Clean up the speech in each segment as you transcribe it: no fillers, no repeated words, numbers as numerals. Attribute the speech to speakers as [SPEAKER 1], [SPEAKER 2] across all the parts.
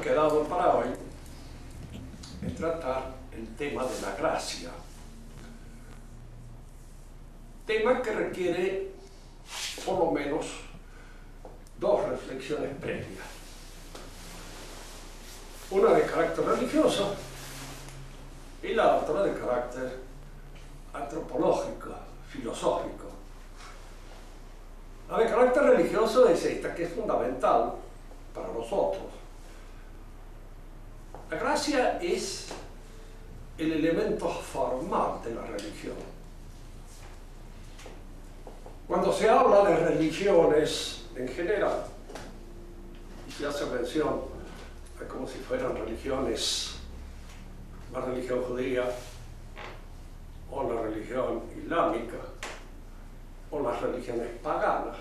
[SPEAKER 1] quedado para hoy es tratar el tema de la gracia. Tema que requiere por lo menos dos reflexiones previas. Una de carácter religioso y la otra de carácter antropológico, filosófico. La de carácter religioso es esta, que es fundamental para nosotros. La gracia es el elemento formal de la religión. Cuando se habla de religiones en general, y se hace mención a como si fueran religiones, la religión judía, o la religión islámica, o las religiones paganas,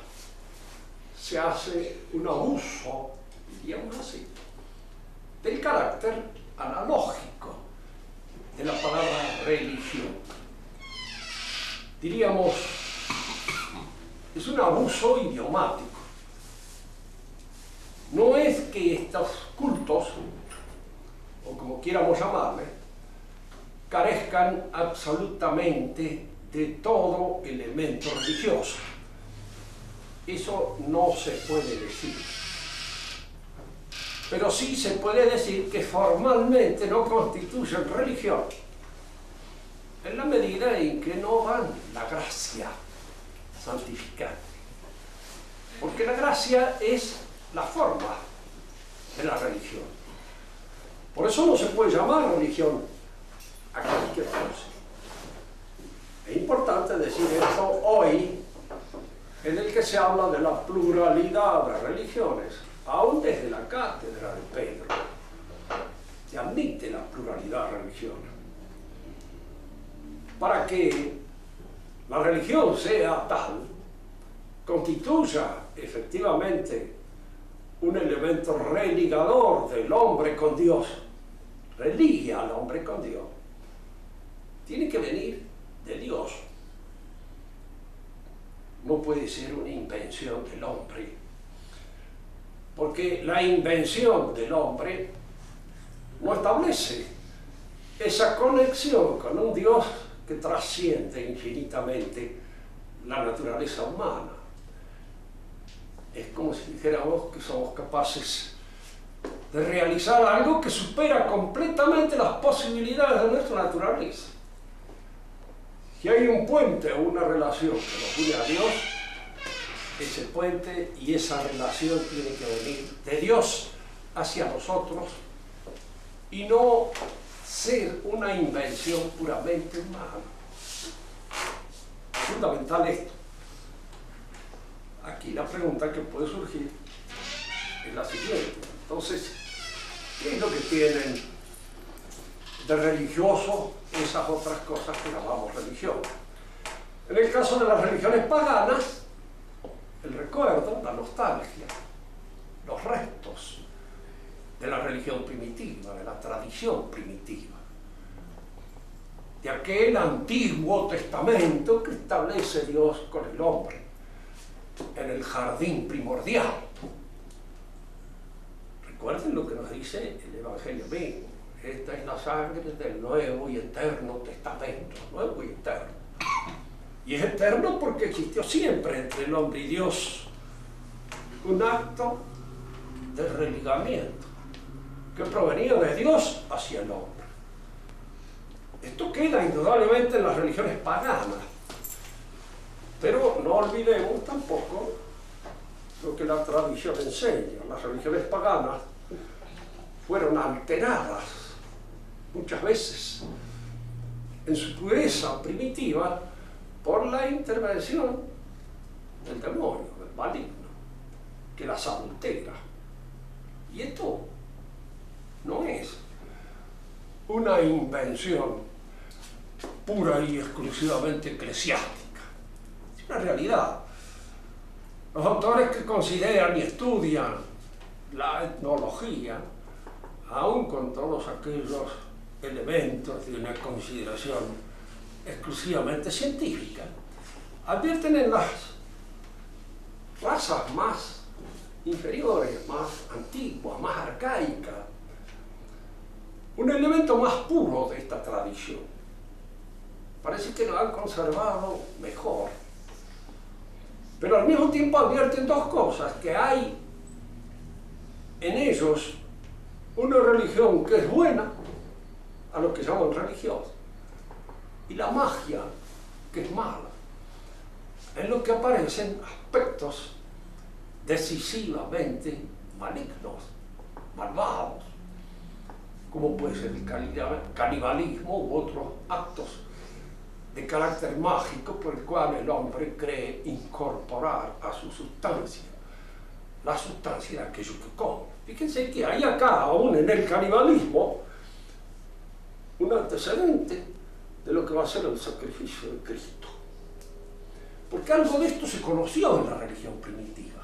[SPEAKER 1] se hace un abuso, diríamos así, del carácter analógico de la palabra religión. Diríamos, es un abuso idiomático. No es que estos cultos, o como quieramos llamarle, carezcan absolutamente de todo elemento religioso. Eso no se puede decir. Pero sí se puede decir que formalmente no constituyen religión, en la medida en que no van la gracia santificante. Porque la gracia es la forma de la religión. Por eso no se puede llamar religión a cualquier cosa. Es importante decir esto hoy, en el que se habla de la pluralidad de religiones, aún desde la cátedra de Pedro, se admite la pluralidad de religiones. Para que la religión sea tal, constituya efectivamente un elemento religador del hombre con Dios, religia al hombre con Dios, tiene que venir de Dios. No puede ser una invención del hombre, porque la invención del hombre no establece esa conexión con un Dios que trasciende infinitamente la naturaleza humana. Es como si dijéramos que somos capaces de realizar algo que supera completamente las posibilidades de nuestra naturaleza. Si hay un puente o una relación que nos une a Dios, ese puente y esa relación tiene que venir de Dios hacia nosotros y no ser una invención puramente humana. Es fundamental esto. Aquí la pregunta que puede surgir es la siguiente. Entonces, ¿qué es lo que tienen de religioso esas otras cosas que llamamos religión? En el caso de las religiones paganas, el recuerdo, la nostalgia, los restos de la religión primitiva, de la tradición primitiva, de aquel antiguo testamento que establece Dios con el hombre en el jardín primordial. Recuerden lo que nos dice el Evangelio mismo. Esta es la sangre del nuevo y eterno testamento, nuevo y eterno. Y es eterno porque existió siempre entre el hombre y Dios un acto de religamiento que provenía de Dios hacia el hombre. Esto queda indudablemente en las religiones paganas, pero no olvidemos tampoco lo que la tradición enseña. Las religiones paganas fueron alteradas muchas veces en su pureza primitiva por la intervención del demonio, del maligno, que las adultera. Y esto no es una invención pura y exclusivamente eclesiástica, es una realidad. Los autores que consideran y estudian la etnología, aun con todos aquellos elementos de una consideración exclusivamente científica, advierten en las razas más inferiores, más antiguas, más arcaicas, elemento más puro de esta tradición. Parece que lo han conservado mejor. Pero al mismo tiempo advierten dos cosas, que hay en ellos una religión que es buena, a lo que llaman religiosa, y la magia, que es mala, en lo que aparecen aspectos decisivamente malignos, malvados, como puede ser el canibalismo u otros actos de carácter mágico por el cual el hombre cree incorporar a su sustancia la sustancia de aquello que come. Fíjense que hay acá, aún en el canibalismo, un antecedente de lo que va a ser el sacrificio de Cristo. Porque algo de esto se conoció en la religión primitiva.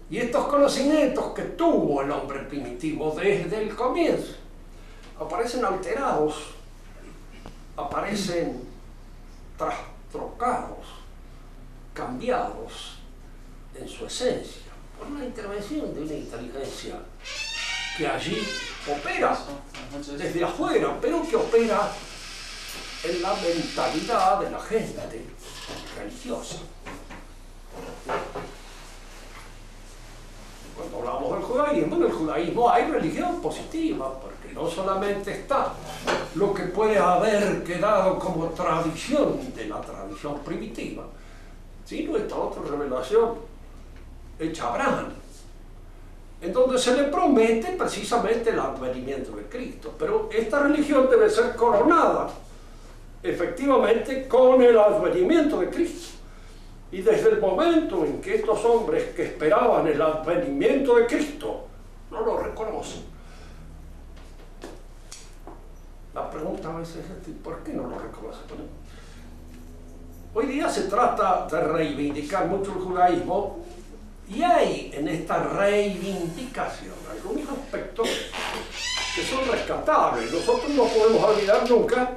[SPEAKER 1] Y estos conocimientos que tuvo el hombre primitivo desde el comienzo aparecen alterados, aparecen trastrocados, cambiados en su esencia por la intervención de una inteligencia que allí opera desde afuera, pero que opera en la mentalidad de la gente religiosa. Cuando hablamos del judaísmo, en el judaísmo hay religión positiva, porque no solamente está lo que puede haber quedado como tradición de la tradición primitiva, sino esta otra revelación hecha a Abraham, en donde se le promete precisamente el advenimiento de Cristo. Pero esta religión debe ser coronada efectivamente con el advenimiento de Cristo. Y desde el momento en que estos hombres que esperaban el advenimiento de Cristo no lo reconocen, la pregunta a veces es: ¿por qué no lo reconocen? Hoy día se trata de reivindicar mucho el judaísmo, y hay en esta reivindicación algunos aspectos que son rescatables. Nosotros no podemos olvidar nunca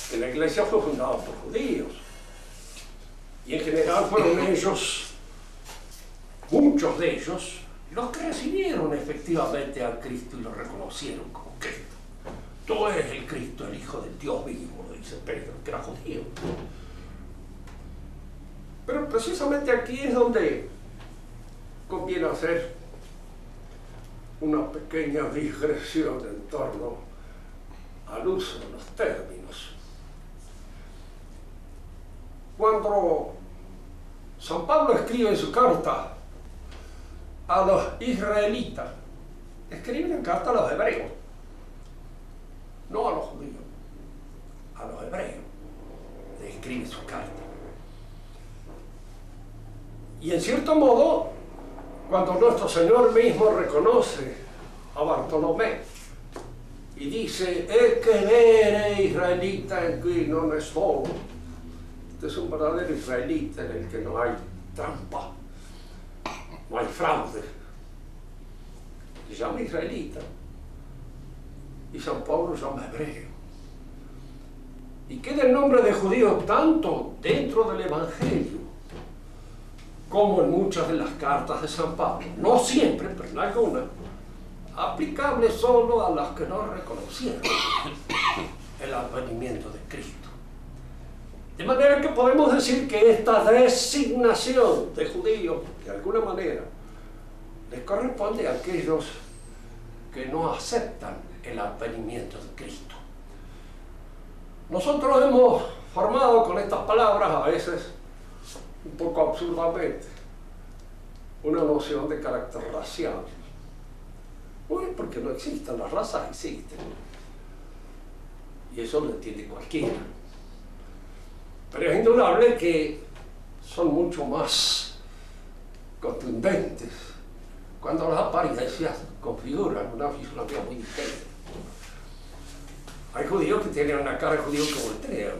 [SPEAKER 1] que la iglesia fue fundada por judíos, y en general fueron ellos, muchos de ellos, los que recibieron efectivamente a Cristo y lo reconocieron como Cristo. Tú eres el Cristo, el Hijo del Dios vivo, dice Pedro, que era judío. Pero precisamente aquí es donde conviene hacer una pequeña digresión en torno al uso de los términos. Cuando San Pablo escribe en su carta a los israelitas, escribe en carta a los hebreos, no a los judíos, a los hebreos, le escribe su carta. Y en cierto modo, cuando nuestro Señor mismo reconoce a Bartolomé y dice: "Es que eres israelita en que no es solo", este es un verdadero israelita en el que no hay trampa, no hay fraude. Se llama israelita y San Pablo llama hebreo. Y queda el nombre de judío tanto dentro del Evangelio como en muchas de las cartas de San Pablo, no siempre, pero en algunas, aplicable solo a las que no reconocieron el advenimiento de Cristo. De manera que podemos decir que esta designación de judíos, de alguna manera, les corresponde a aquellos que no aceptan el advenimiento de Cristo. Nosotros hemos formado con estas palabras, a veces un poco absurdamente, una noción de carácter racial. Bueno, porque no existen, las razas existen. Y eso lo entiende cualquiera. Pero es indudable que son mucho más contundentes cuando las apariencias configuran una fisonomía muy distinta. Hay judíos que tienen una cara de judío que voltean,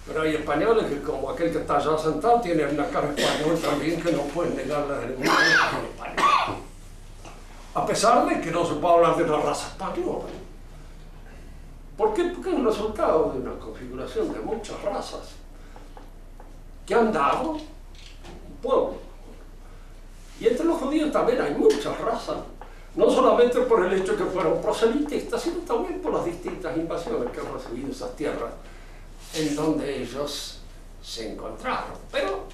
[SPEAKER 1] pero hay españoles que, como aquel que está allá sentado, tienen una cara española también, que no pueden negar la del mundo español, a pesar de que no se puede hablar de una raza española. ¿Por qué? Porque es el resultado de una configuración de muchas razas que han dado un pueblo. Y entre los judíos también hay muchas razas, no solamente por el hecho que fueron proselitistas, sino también por las distintas invasiones que han recibido esas tierras en donde ellos se encontraron. Pero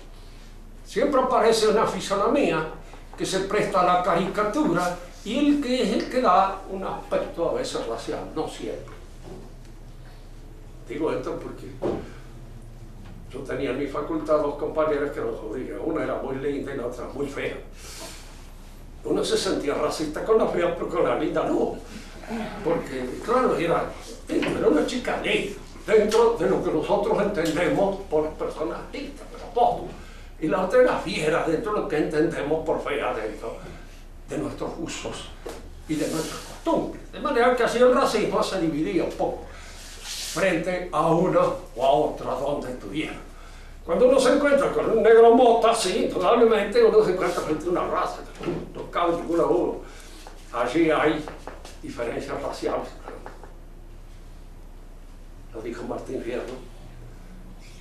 [SPEAKER 1] siempre aparece una fisonomía que se presta a la caricatura y el que es el que da un aspecto a veces racial, no siempre. Digo esto porque yo tenía en mi facultad dos compañeras que eran judías, una era muy linda y la otra muy fea. Uno se sentía racista con la fea, pero con la linda no, porque claro, era una chica linda, dentro de lo que nosotros entendemos por personas lindas, pero poco. Y la otra era fiera dentro de lo que entendemos por fea dentro de nuestros usos y de nuestras costumbres. De manera que así el racismo se dividía un poco frente a una o a otra donde estuviera. Cuando uno se encuentra con un negro mota, sí, indudablemente uno se encuentra frente a una raza, no cabe ninguna duda. Allí hay diferencias raciales. Lo dijo Martín Fierro,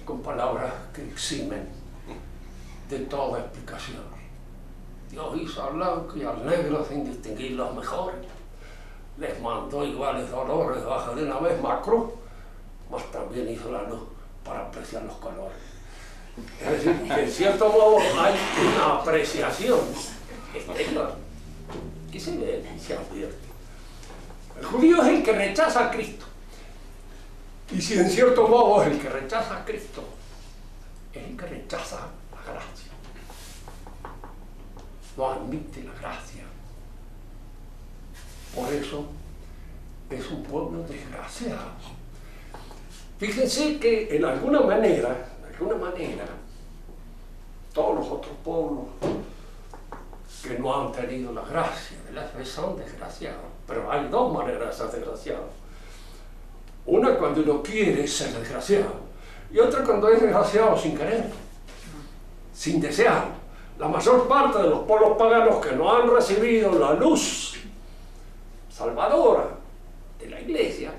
[SPEAKER 1] con palabras que eximen de toda explicación. Dios hizo al blanco y al negro sin distinguir los mejores. Les mandó iguales dolores bajo de una misma cruz, mas también hizo la luz para apreciar los colores. Es decir, que en cierto modo hay una apreciación exterior que se ve y se advierte. El judío es el que rechaza a Cristo. Y si en cierto modo es el que rechaza a Cristo, es el que rechaza la gracia. No admite la gracia. Por eso es un pueblo desgraciado. Fíjense que en alguna manera, todos los otros pueblos que no han tenido la gracia de la fe son desgraciados. Pero hay dos maneras de ser desgraciados. Una cuando uno quiere ser desgraciado y otra cuando es desgraciado sin querer, sin desear. La mayor parte de los pueblos paganos que no han recibido la luz salvadora de la Iglesia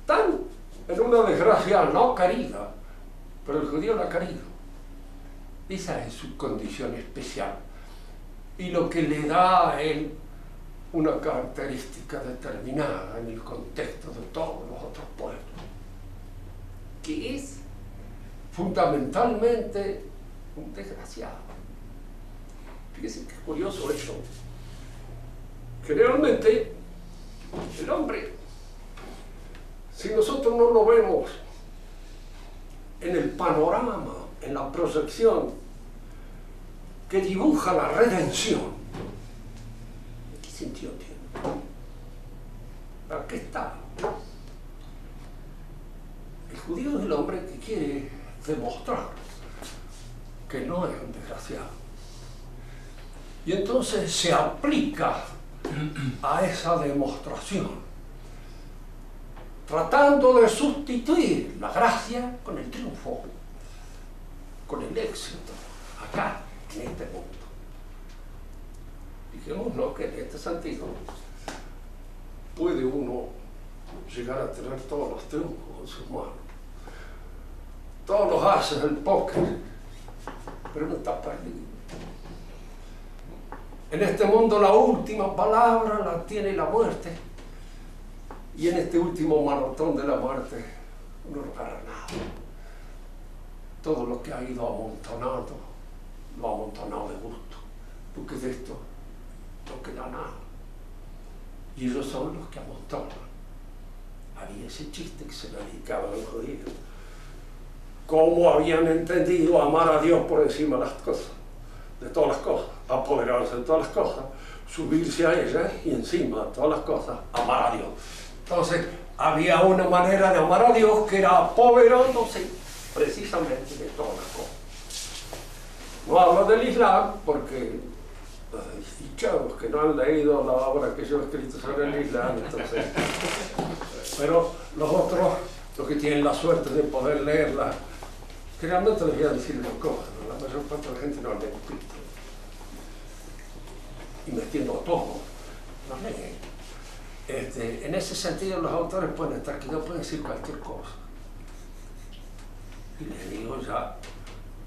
[SPEAKER 1] están en una desgracia no querida, pero el judío la ha querido. Esa es su condición especial y lo que le da a él una característica determinada en el contexto de todos los otros pueblos, que es fundamentalmente un desgraciado. Fíjense qué curioso eso. Generalmente el hombre, si nosotros no lo vemos en el panorama, en la proyección que dibuja la redención, ¿qué sentido tiene? ¿Para qué está? El judío es el hombre que quiere demostrar que no es un desgraciado. Y entonces se aplica a esa demostración, tratando de sustituir la gracia con el triunfo, con el éxito, acá, en este mundo. Dijémonos que en este sentido puede uno llegar a tener todos los triunfos en sus manos, todos los ases del póker, pero no está perdido. En este mundo la última palabra la tiene la muerte, y en este último maratón de la muerte uno no gana nada. Todo lo que ha ido amontonado, lo ha amontonado de gusto, porque de esto no queda nada. Y ellos son los que amontonan. Había ese chiste que se le dedicaba a los judíos. ¿Cómo habían entendido amar a Dios por encima de las cosas? De todas las cosas, apoderarse de todas las cosas, subirse a ellas y encima de todas las cosas, amar a Dios. Entonces, había una manera de amar a Dios que era apoderándose precisamente de todas las cosas. No hablo del Islam porque los desdichados que no han leído la obra que yo he escrito sobre el Islam, entonces, pero los otros, los que tienen la suerte de poder leerla, generalmente les voy a decir una cosa, ¿no? La mayor parte de la gente no lee Cristo. Y metiendo todo, no lee. En ese sentido los autores pueden estar aquí, no pueden decir cualquier cosa. Y les digo ya,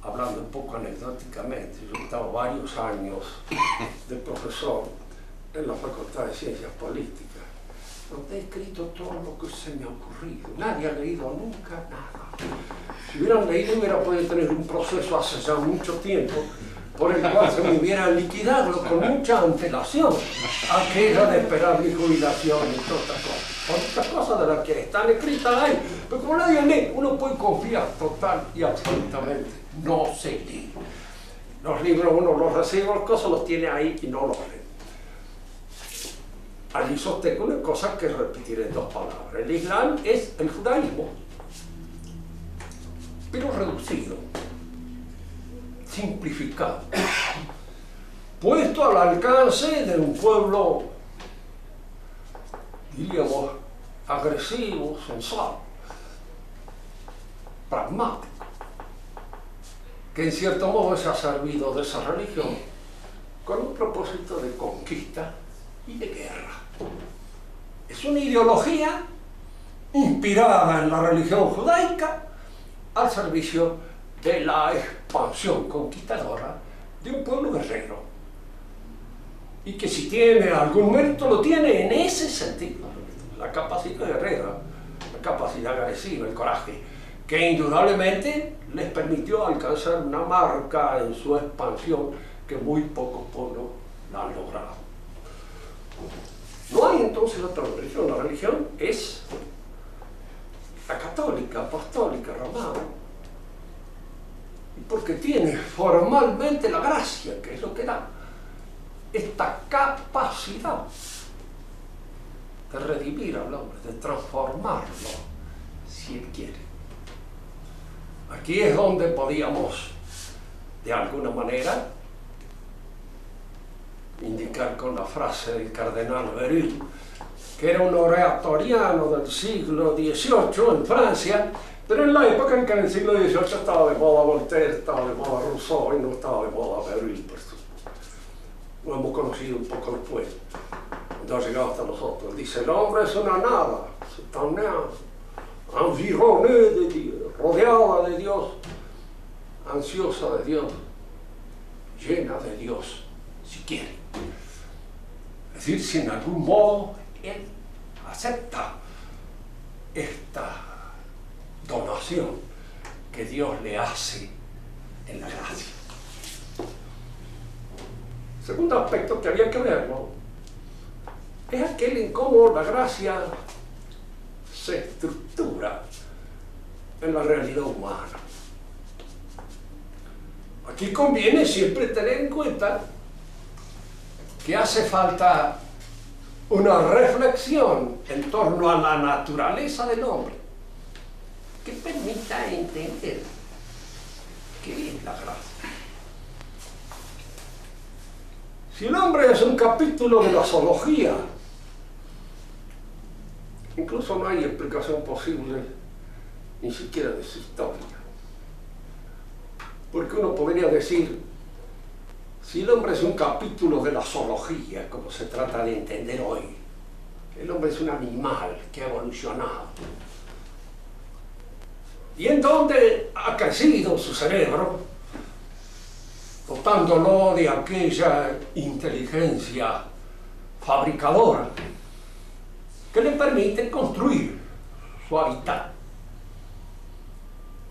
[SPEAKER 1] hablando un poco anecdóticamente, yo he estado varios años de profesor en la Facultad de Ciencias Políticas, donde he escrito todo lo que se me ha ocurrido. Nadie ha leído nunca nada. Si hubieran leído, hubiera podido tener un proceso hace ya mucho tiempo, por el cual se me hubiera liquidado con mucha antelación aquella de esperar mi jubilación y todas estas cosas. Otras cosas de las que están escritas ahí, pero como nadie lee, uno puede confiar total y absolutamente. No se lee. Los libros uno los recibe, las cosas los tiene ahí y no los lee. Allí sostengo una cosa que repetiré en 2 palabras. El Islam es el judaísmo, pero reducido, simplificado, puesto al alcance de un pueblo, diríamos, agresivo, sensual, pragmático, que en cierto modo se ha servido de esa religión con un propósito de conquista y de guerra. Es una ideología inspirada en la religión judaica al servicio de la expansión conquistadora de un pueblo guerrero. Y que si tiene algún mérito, lo tiene en ese sentido. La capacidad guerrera, la capacidad agresiva, el coraje, que indudablemente les permitió alcanzar una marca en su expansión que muy pocos pueblos la han logrado. No hay entonces otra religión. La religión es la católica, apostólica, romana. Y porque tiene formalmente la gracia, que es lo que da esta capacidad de redimir al hombre, de transformarlo, si él quiere. Aquí es donde podíamos, de alguna manera, indicar con la frase del cardenal Berulle, que era un oratoriano del siglo XVIII en Francia, pero en la época en que en el siglo XVIII estaba de moda Voltaire, estaba de moda Rousseau y no estaba de moda Berulle. Lo hemos conocido un poco después, cuando ha llegado hasta nosotros. Dice: el hombre es una nada, c'est un néant, environné de Dios, rodeada de Dios, ansiosa de Dios, llena de Dios, si quiere. Es decir, si en algún modo él acepta esta donación que Dios le hace en la gracia. Segundo aspecto que había que verlo es aquel en cómo la gracia se estructura en la realidad humana. Aquí conviene siempre tener en cuenta que hace falta una reflexión en torno a la naturaleza del hombre que permita entender qué es la gracia. Si el hombre es un capítulo de la zoología, incluso no hay explicación posible ni siquiera de su historia. Porque uno podría decir, si el hombre es un capítulo de la zoología, como se trata de entender hoy, el hombre es un animal que ha evolucionado. ¿Y en dónde ha crecido su cerebro? Dotándolo de aquella inteligencia fabricadora que le permite construir su hábitat,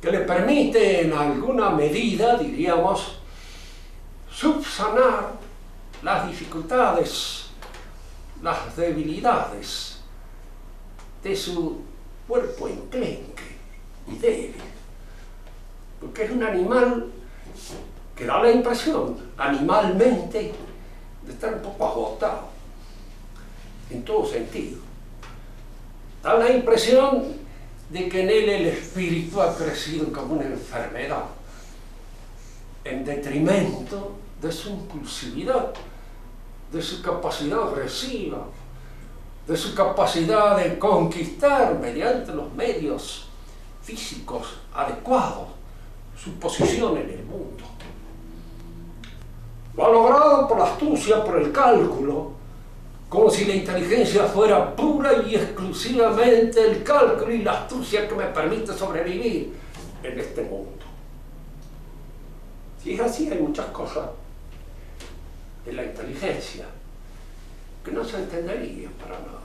[SPEAKER 1] que le permite en alguna medida, diríamos, subsanar las dificultades, las debilidades de su cuerpo enclenque y débil, porque es un animal que da la impresión, animalmente, de estar un poco agotado, en todo sentido. Da la impresión de que en él el espíritu ha crecido como una enfermedad, en detrimento de su impulsividad, de su capacidad agresiva, de su capacidad de conquistar mediante los medios físicos adecuados su posición en el mundo. Lo ha logrado por la astucia, por el cálculo, como si la inteligencia fuera pura y exclusivamente el cálculo y la astucia que me permite sobrevivir en este mundo. Si es así, hay muchas cosas de la inteligencia que no se entendería para nada.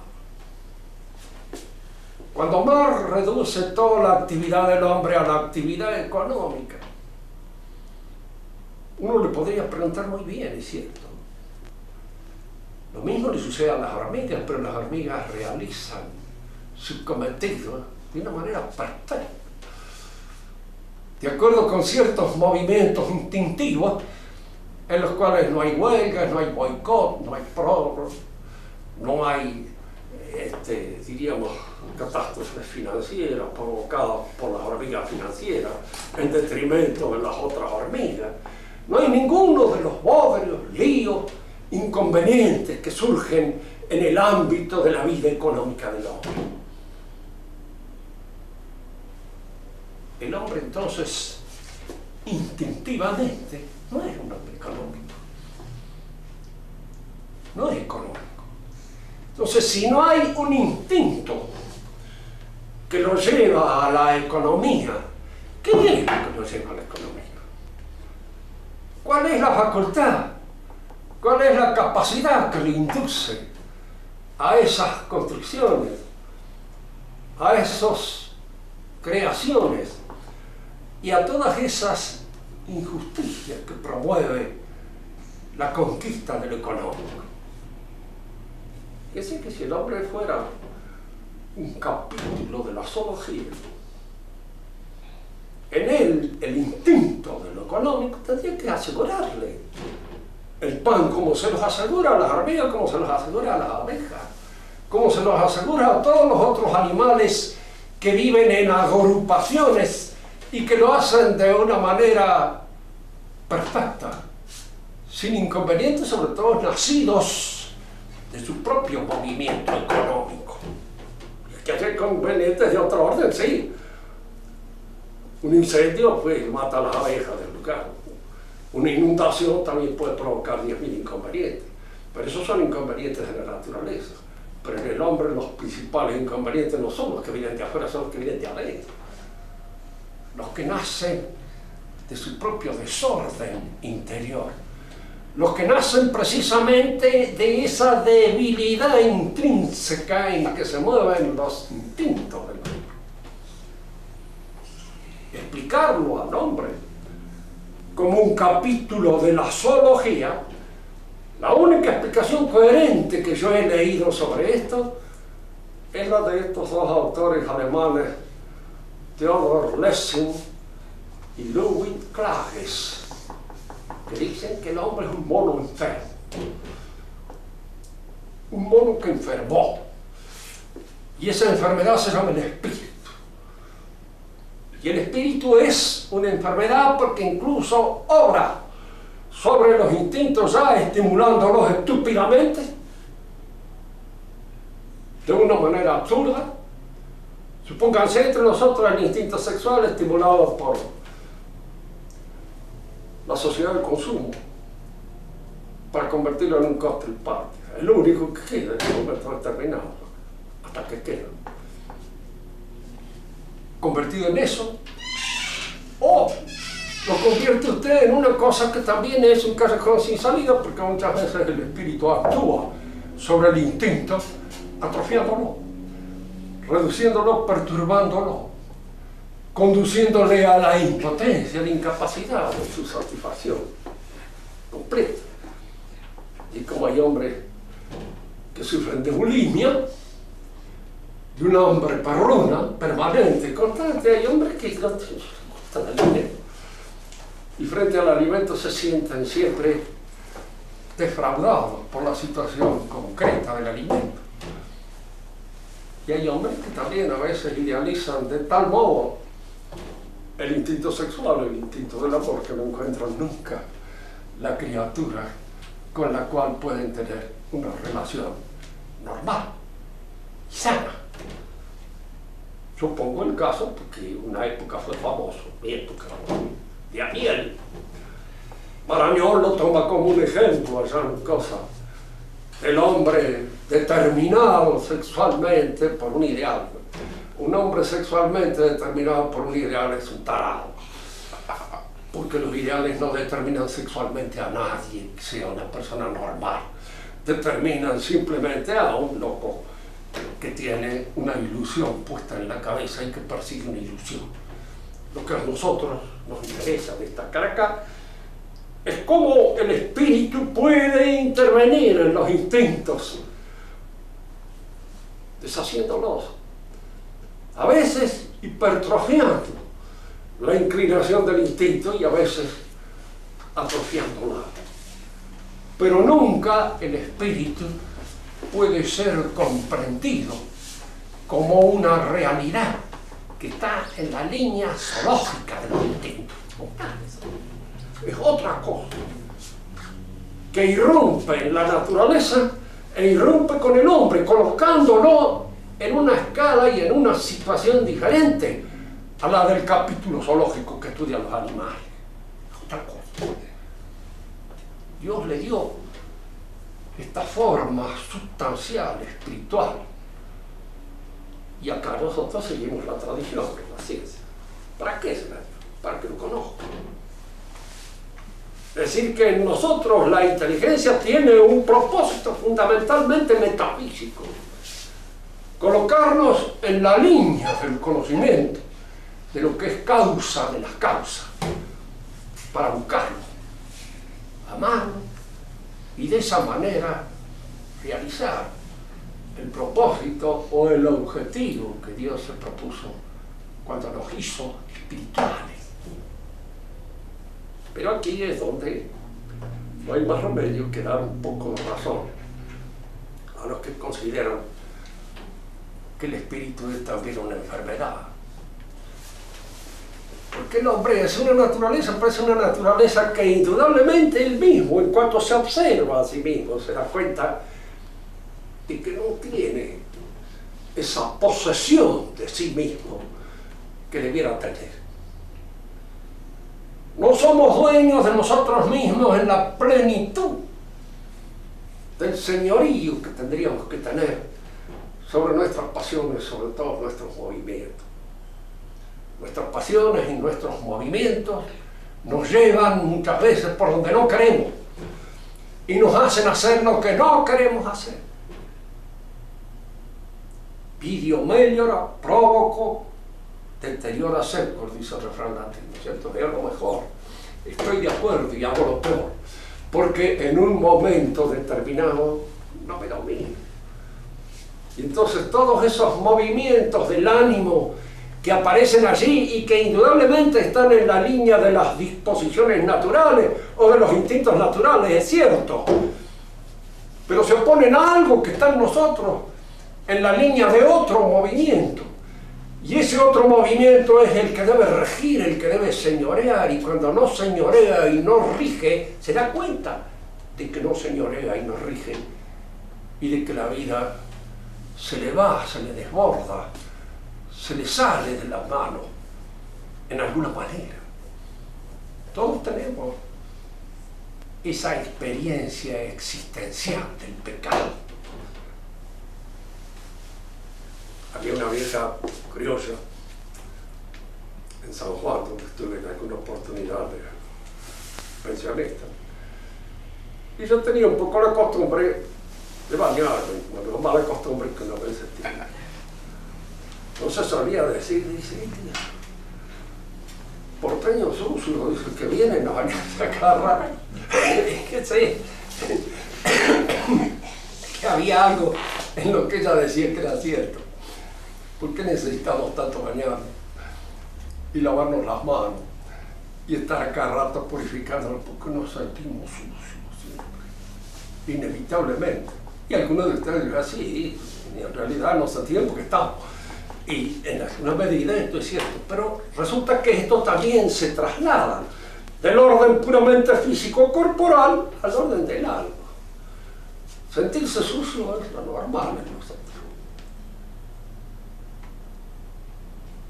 [SPEAKER 1] Cuando Marx reduce toda la actividad del hombre a la actividad económica, uno le podría preguntar muy bien, es cierto. Lo mismo le sucede a las hormigas, pero las hormigas realizan su cometido de una manera perfecta, de acuerdo con ciertos movimientos instintivos en los cuales no hay huelgas, no hay boicot, no hay prórroga, no hay, diríamos, catástrofes financieras provocadas por las hormigas financieras en detrimento de las otras hormigas. No hay ninguno de los bodrios, líos, inconvenientes que surgen en el ámbito de la vida económica del hombre. El hombre entonces, instintivamente, no es un hombre económico. No es económico. Entonces, si no hay un instinto que lo lleva a la economía, ¿qué es lo que lo lleva a la economía? ¿Cuál es la facultad? ¿Cuál es la capacidad que le induce a esas construcciones, a esas creaciones y a todas esas injusticias que promueve la conquista de lo económico? Es decir, que si el hombre fuera un capítulo de la zoología, en él el instinto de lo económico tendría que asegurarle el pan como se los asegura a las hormigas, como se los asegura a las abejas, como se los asegura a todos los otros animales que viven en agrupaciones y que lo hacen de una manera perfecta, sin inconvenientes, sobre todo nacidos de su propio movimiento económico. Es que hay inconvenientes de otro orden, sí. Un incendio pues mata a las abejas del lugar. Una inundación también puede provocar 10.000 inconvenientes, pero esos son inconvenientes de la naturaleza. Pero en el hombre los principales inconvenientes no son los que vienen de afuera, son los que vienen de adentro. Los que nacen de su propio desorden interior. Los que nacen precisamente de esa debilidad intrínseca en que se mueven los instintos del hombre. Explicarlo al hombre como un capítulo de la zoología, la única explicación coherente que yo he leído sobre esto es la de estos dos autores alemanes, Theodor Lessing y Ludwig Klages, que dicen que el hombre es un mono enfermo, un mono que enfermó, y esa enfermedad se llama el espíritu. Y el espíritu es una enfermedad porque incluso obra sobre los instintos ya estimulándolos estúpidamente, de una manera absurda. Supónganse entre nosotros el instinto sexual estimulado por la sociedad del consumo para convertirlo en un cocktail party. El único que queda en un momento determinado, hasta que queda convertido en eso, o lo convierte usted en una cosa que también es un callejón sin salida, porque muchas veces el espíritu actúa sobre el instinto, atrofiándolo, reduciéndolo, perturbándolo, conduciéndole a la impotencia, a la incapacidad de su satisfacción completa. Y como hay hombres que sufren de bulimia, de una hambre perruna, permanente, constante, hay hombres que no les gusta el alimento. Y frente al alimento se sienten siempre defraudados por la situación concreta del alimento. Y hay hombres que también a veces idealizan de tal modo el instinto sexual, el instinto del amor, que no encuentran nunca la criatura con la cual pueden tener una relación normal y sana. Yo pongo el caso porque una época fue famoso, mi época de Amiel. Marañón lo toma como un ejemplo allá en cosa. El hombre determinado sexualmente por un ideal. Un hombre sexualmente determinado por un ideal es un tarado. Porque los ideales no determinan sexualmente a nadie que sea una persona normal. determinan simplemente a un loco que tiene una ilusión puesta en la cabeza y que persigue una ilusión. Lo que a nosotros nos interesa destacar acá es cómo el espíritu puede intervenir en los instintos, deshaciéndolos, a veces hipertrofiando la inclinación del instinto y a veces atrofiándola. Pero nunca el espíritu puede ser comprendido como una realidad que está en la línea zoológica de los instintos. Es otra cosa, que irrumpe en la naturaleza e irrumpe con el hombre, colocándolo en una escala y en una situación diferente a la del capítulo zoológico que estudia los animales. Es otra cosa. Dios le dio esta forma sustancial, espiritual. Y acá nosotros seguimos la tradición, la ciencia. ¿Para qué será? Para que lo conozcan. Es decir, que en nosotros la inteligencia tiene un propósito fundamentalmente metafísico. Colocarnos en la línea del conocimiento, de lo que es causa de las causas, para buscarlo, amarlo, y de esa manera realizar el propósito o el objetivo que Dios se propuso cuando nos hizo espirituales. Pero aquí es donde no hay más remedio que dar un poco de razón a los que consideran que el espíritu es también una enfermedad. Porque el hombre es una naturaleza, pero es una naturaleza que indudablemente él mismo, en cuanto se observa a sí mismo, se da cuenta de que no tiene esa posesión de sí mismo que debiera tener. No somos dueños de nosotros mismos en la plenitud del señorío que tendríamos que tener sobre nuestras pasiones, sobre todos nuestros movimientos. Nuestras pasiones y nuestros movimientos nos llevan muchas veces por donde no queremos y nos hacen hacer lo que no queremos hacer. Vidio meliora, provoco, deteriora secor, dice el refrán latino, ¿cierto? Veo lo mejor, estoy de acuerdo y hago lo peor, porque en un momento determinado no me domino. Y entonces todos esos movimientos del ánimo que aparecen allí y que indudablemente están en la línea de las disposiciones naturales o de los instintos naturales, es cierto, pero se oponen a algo que está en nosotros en la línea de otro movimiento. Y ese otro movimiento es el que debe regir, el que debe señorear, y cuando no señorea y no rige, se da cuenta de que no señorea y no rige, y de que la vida se le va, se le desborda, se le sale de las manos, en alguna manera. Todos tenemos esa experiencia existencial del pecado. Había una vieja criolla en San Juan, donde estuve en alguna oportunidad de pensionista. Y yo tenía un poco la costumbre de bañarme, bueno, mala costumbre que una vez tiene. Entonces solía decir, dice, porteño sucio, dice, que vienen a bañarse a cada rato. Que sí, que había algo en lo que ella decía que era cierto. ¿Por qué necesitamos tanto bañarnos y lavarnos las manos y estar a cada rato purificándonos? Porque nos sentimos sucios siempre, inevitablemente. Y algunos de ustedes dirán, sí, en realidad nos sentimos porque estamos. Y en alguna medida esto es cierto, pero resulta que esto también se traslada del orden puramente físico-corporal al orden del alma. Sentirse sucio es lo normal en nosotros.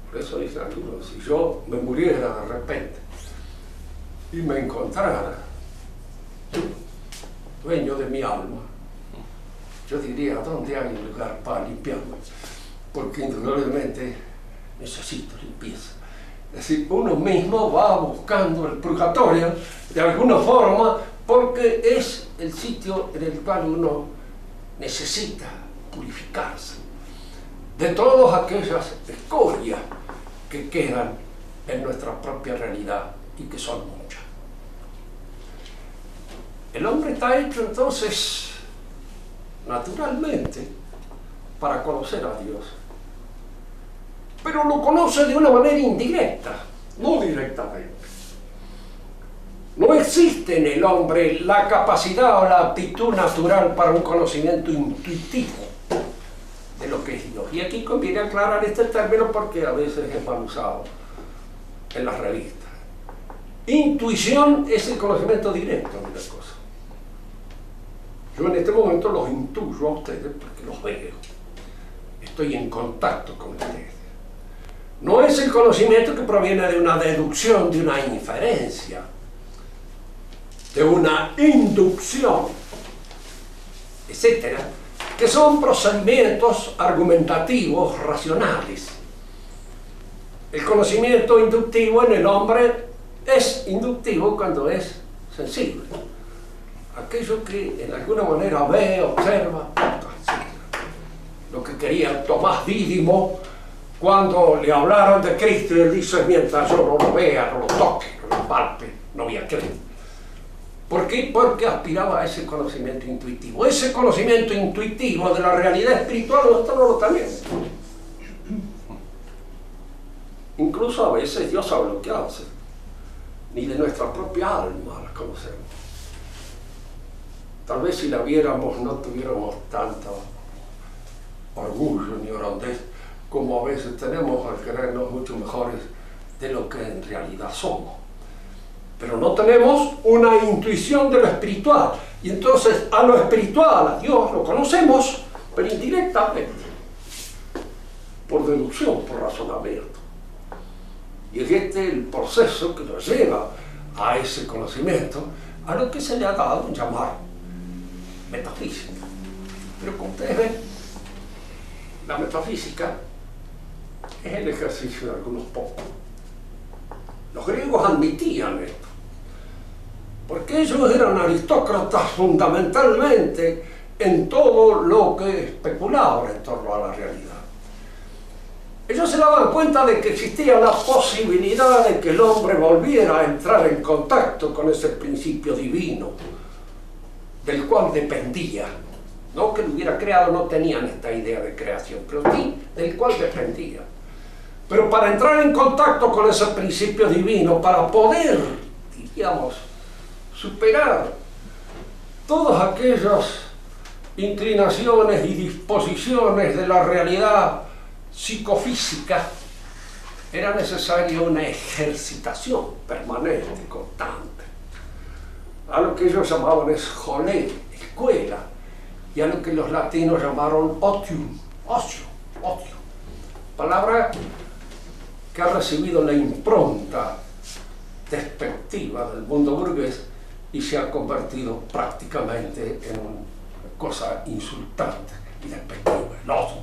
[SPEAKER 1] Por eso dicen algunos, si yo me muriera de repente y me encontrara dueño de mi alma, yo diría, ¿dónde hay un lugar para limpiarme? Porque indudablemente necesito limpieza. Es decir, uno mismo va buscando el purgatorio de alguna forma porque es el sitio en el cual uno necesita purificarse de todas aquellas escorias que quedan en nuestra propia realidad y que son muchas. El hombre está hecho entonces naturalmente para conocer a Dios, pero lo conoce de una manera indirecta, no directamente. No existe en el hombre la capacidad o la aptitud natural para un conocimiento intuitivo de lo que es Dios. Y aquí conviene aclarar este término porque a veces es mal usado en las revistas. Intuición es el conocimiento directo de las cosas. Yo en este momento los intuyo a ustedes porque los veo. Estoy en contacto con ustedes. No es el conocimiento que proviene de una deducción, de una inferencia, de una inducción, etcétera, que son procedimientos argumentativos racionales. El conocimiento inductivo en el hombre es inductivo cuando es sensible. Aquello que en alguna manera ve, observa, etc. Lo que quería Tomás Dídimo cuando le hablaron de Cristo y él dice: mientras yo no lo vea, no lo toque, no lo palpe, no voy a creer. ¿Por qué? Porque aspiraba a ese conocimiento intuitivo. Ese conocimiento intuitivo de la realidad espiritual nosotros no lo tenemos. Incluso a veces Dios ha bloqueado, ni de nuestra propia alma la conocemos. Tal vez si la viéramos no tuviéramos tanto orgullo ni grandeza como a veces tenemos al creernos mucho mejores de lo que en realidad somos. Pero no tenemos una intuición de lo espiritual. Y entonces a lo espiritual, a Dios, lo conocemos, pero indirectamente, por deducción, por razonamiento. Y es este el proceso que nos lleva a ese conocimiento, a lo que se le ha dado llamar metafísica. Pero como ustedes ven, la metafísica es el ejercicio de algunos pocos. Los griegos admitían esto, porque ellos eran aristócratas fundamentalmente en todo lo que especulaban en torno a la realidad. Ellos se daban cuenta de que existía la posibilidad de que el hombre volviera a entrar en contacto con ese principio divino, del cual dependía. No que lo hubiera creado, no tenían esta idea de creación, pero sí del cual dependía. Pero para entrar en contacto con ese principio divino, para poder, diríamos, superar todas aquellas inclinaciones y disposiciones de la realidad psicofísica, era necesaria una ejercitación permanente, constante. A lo que ellos llamaban escolé, escuela, y a lo que los latinos llamaron otium, ocio, palabra que ha recibido la impronta despectiva del mundo burgués y se ha convertido prácticamente en una cosa insultante y despectiva, el ocio.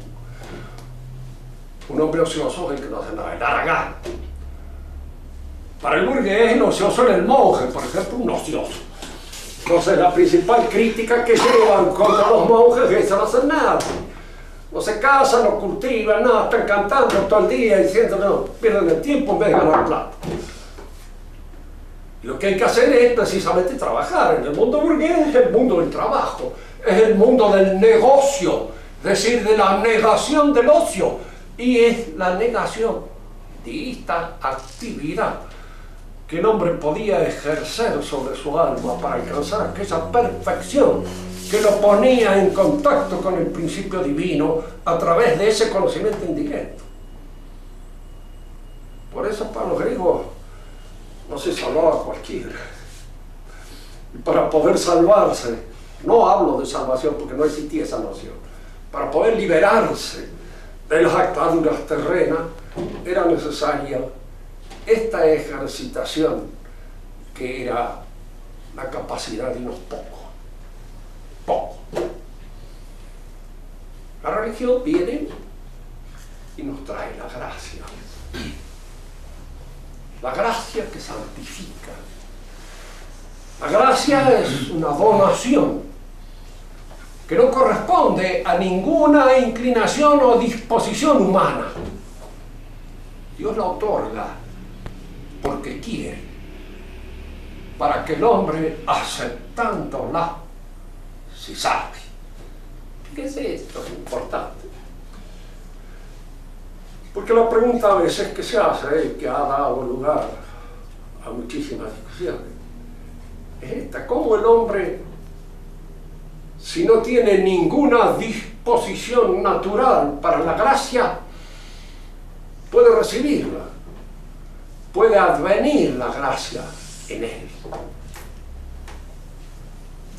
[SPEAKER 1] Un hombre ocioso es el que no hace nada, el haragán. Para el burgués, el ocioso era el monje, por ejemplo, un ocioso. Entonces, la principal crítica que llevan contra los monjes es que no hacen nada. No se casan, no cultivan, nada, están cantando todo el día diciendo no, pierden el tiempo en vez de ganar plata. Y lo que hay que hacer es precisamente trabajar. En el mundo burgués es el mundo del trabajo, es el mundo del negocio, es decir, de la negación del ocio. Y es la negación de esta actividad que el hombre podía ejercer sobre su alma para alcanzar aquella perfección que lo ponía en contacto con el principio divino a través de ese conocimiento indirecto. Por eso para los griegos no se salvaba cualquiera. Y para poder salvarse, no hablo de salvación porque no existía esa noción, para poder liberarse de las ataduras terrenas era necesaria esta ejercitación que era la capacidad de unos pocos. La religión viene y nos trae la gracia. que santifica, La gracia es una donación que no corresponde a ninguna inclinación o disposición humana. Dios la otorga porque quiere, para que el hombre, aceptándola, se salve. Fíjese, esto es importante. Porque la pregunta a veces que se hace, que ha dado lugar a muchísimas discusiones, es esta: ¿cómo el hombre, si no tiene ninguna disposición natural para la gracia, puede recibirla? Puede advenir la gracia en él.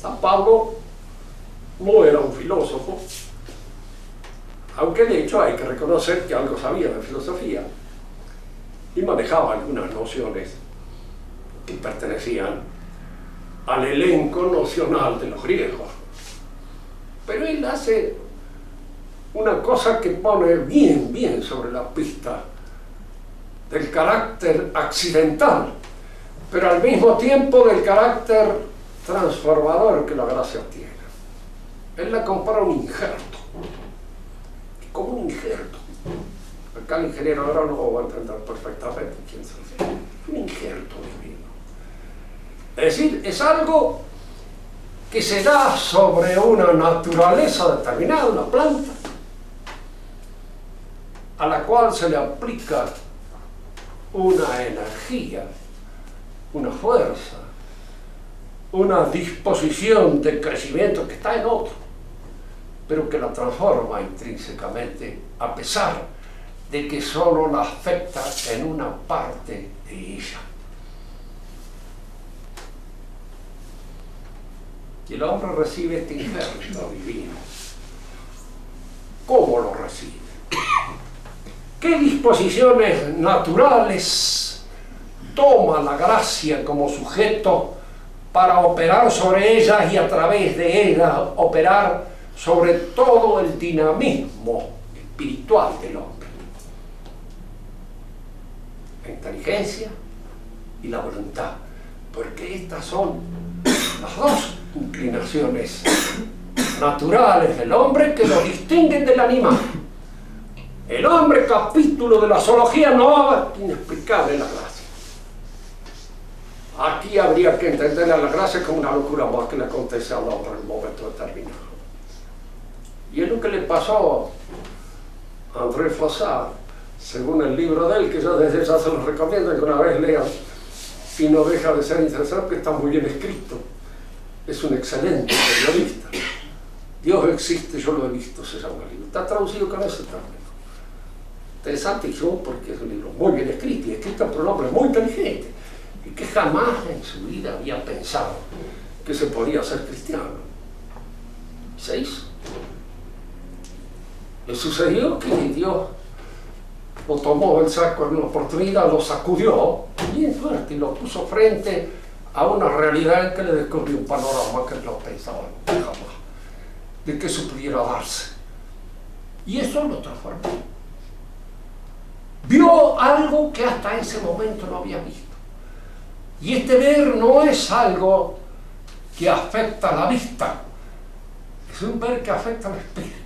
[SPEAKER 1] San Pablo no era un filósofo, aunque de hecho hay que reconocer que algo sabía de filosofía y manejaba algunas nociones que pertenecían al elenco nocional de los griegos. Pero él hace una cosa que pone bien sobre la pista del carácter accidental, pero al mismo tiempo del carácter transformador que la gracia tiene. Él la compara a un injerto, como un injerto. Acá el ingeniero agrónomo va a entender perfectamente quién se refiere. Un injerto divino. Es decir, es algo que se da sobre una naturaleza determinada, una planta, a la cual se le aplica una energía, una fuerza, una disposición de crecimiento que está en otro, pero que la transforma intrínsecamente, a pesar de que solo la afecta en una parte de ella. Y el hombre recibe este injerto divino. ¿Cómo lo recibe? ¿Qué disposiciones naturales toma la gracia como sujeto para operar sobre ellas y a través de ellas operar sobre todo el dinamismo espiritual del hombre? La inteligencia y la voluntad, porque estas son las dos inclinaciones naturales del hombre que lo distinguen del animal. El hombre, capítulo de la zoología, no es inexplicable la gracia. Aquí habría que entender a la gracia como una locura más que le acontece al hombre en un momento determinado. Y es lo que le pasó a André Froissart, según el libro de él, que yo desde ya se los recomiendo que una vez lean, y no deja de ser interesante porque está muy bien escrito. Es un excelente periodista. Dios existe, yo lo he visto, se llama el libro. Está traducido con ese término. Interesante porque es un libro muy bien escrito y escrito por un hombre muy inteligente y que jamás en su vida había pensado que se podía ser cristiano. Se hizo. Le sucedió que Dios lo tomó el saco en una oportunidad, lo sacudió bien fuerte y lo puso frente a una realidad que le descubrió un panorama que no pensaba jamás de que eso pudiera darse. Y eso lo transformó. Vio algo que hasta ese momento no había visto. Y este ver no es algo que afecta a la vista, es un ver que afecta al espíritu.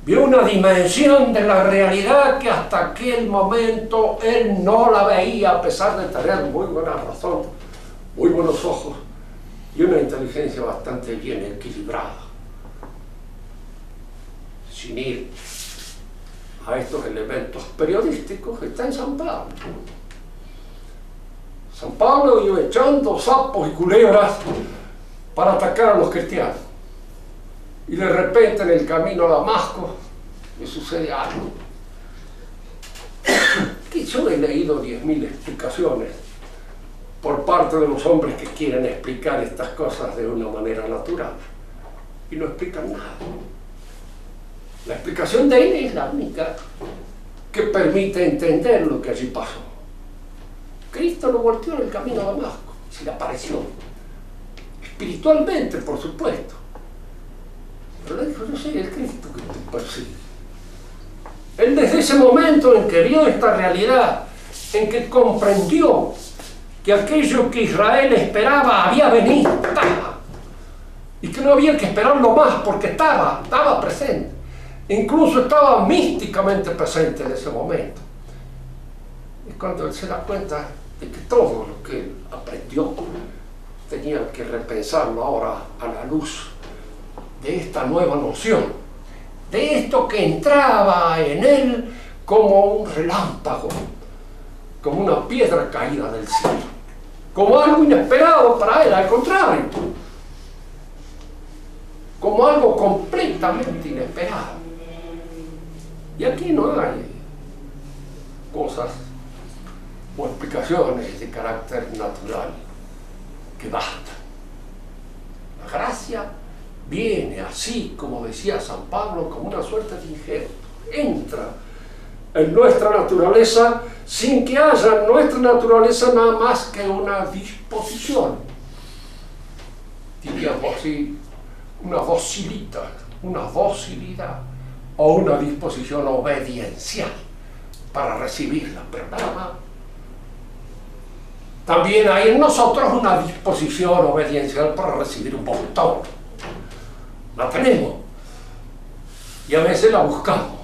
[SPEAKER 1] Vio una dimensión de la realidad que hasta aquel momento él no la veía, a pesar de tener muy buena razón, muy buenos ojos y una inteligencia bastante bien equilibrada. Sin ir a estos elementos periodísticos, está en San Pablo. San Pablo iba echando sapos y culebras para atacar a los cristianos. Y de repente en el camino a Damasco le sucede algo. Que yo he leído 10.000 explicaciones por parte de los hombres que quieren explicar estas cosas de una manera natural. Y no explican nada. La explicación de él es la única que permite entender lo que allí pasó. Cristo lo volteó en el camino a Damasco, se le apareció. Espiritualmente, por supuesto. Pero le dijo: yo soy el Cristo que te persigue. Él desde ese momento en que vio esta realidad, en que comprendió que aquello que Israel esperaba había venido, estaba, y que no había que esperarlo más porque estaba presente, incluso estaba místicamente presente en ese momento. Y cuando él se da cuenta de que todo lo que él aprendió tenía que repensarlo ahora a la luz de esta nueva noción, de esto que entraba en él como un relámpago, como una piedra caída del cielo, como algo inesperado para él, al contrario, como algo completamente inesperado. Y aquí no hay cosas o explicaciones de carácter natural que bastan. La gracia viene así, como decía San Pablo, como una suerte de injerto. Entra en nuestra naturaleza sin que haya en nuestra naturaleza nada más que una disposición, diríamos así, una docilidad o una disposición obediencial para recibirla, pero nada más. También hay en nosotros una disposición obediencial para recibir un montón. La tenemos y a veces la buscamos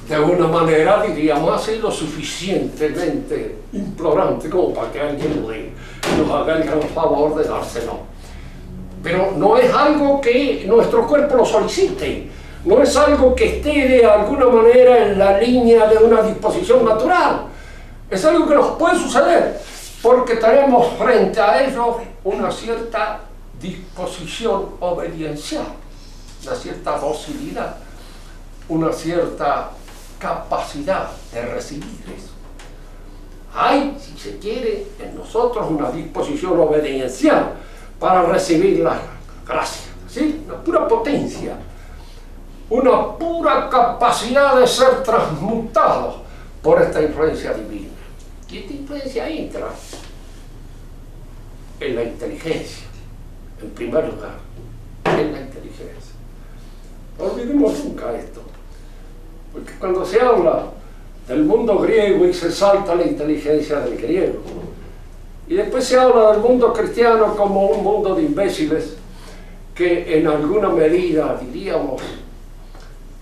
[SPEAKER 1] de una manera, diríamos así, lo suficientemente implorante como para que alguien nos haga el gran favor de dárselo. Pero no es algo que nuestro cuerpo lo solicite, no es algo que esté de alguna manera en la línea de una disposición natural, es algo que nos puede suceder porque tenemos frente a ello una cierta disposición obediencial, una cierta docilidad, una cierta capacidad de recibir eso. Hay, si se quiere, en nosotros una disposición obediencial para recibir la gracia, ¿sí? Una pura potencia, una pura capacidad de ser transmutados por esta influencia divina. Y esta influencia entra en la inteligencia, en primer lugar, en la inteligencia. No olvidemos nunca esto, porque cuando se habla del mundo griego y se salta la inteligencia del griego, y después se habla del mundo cristiano como un mundo de imbéciles que en alguna medida, diríamos,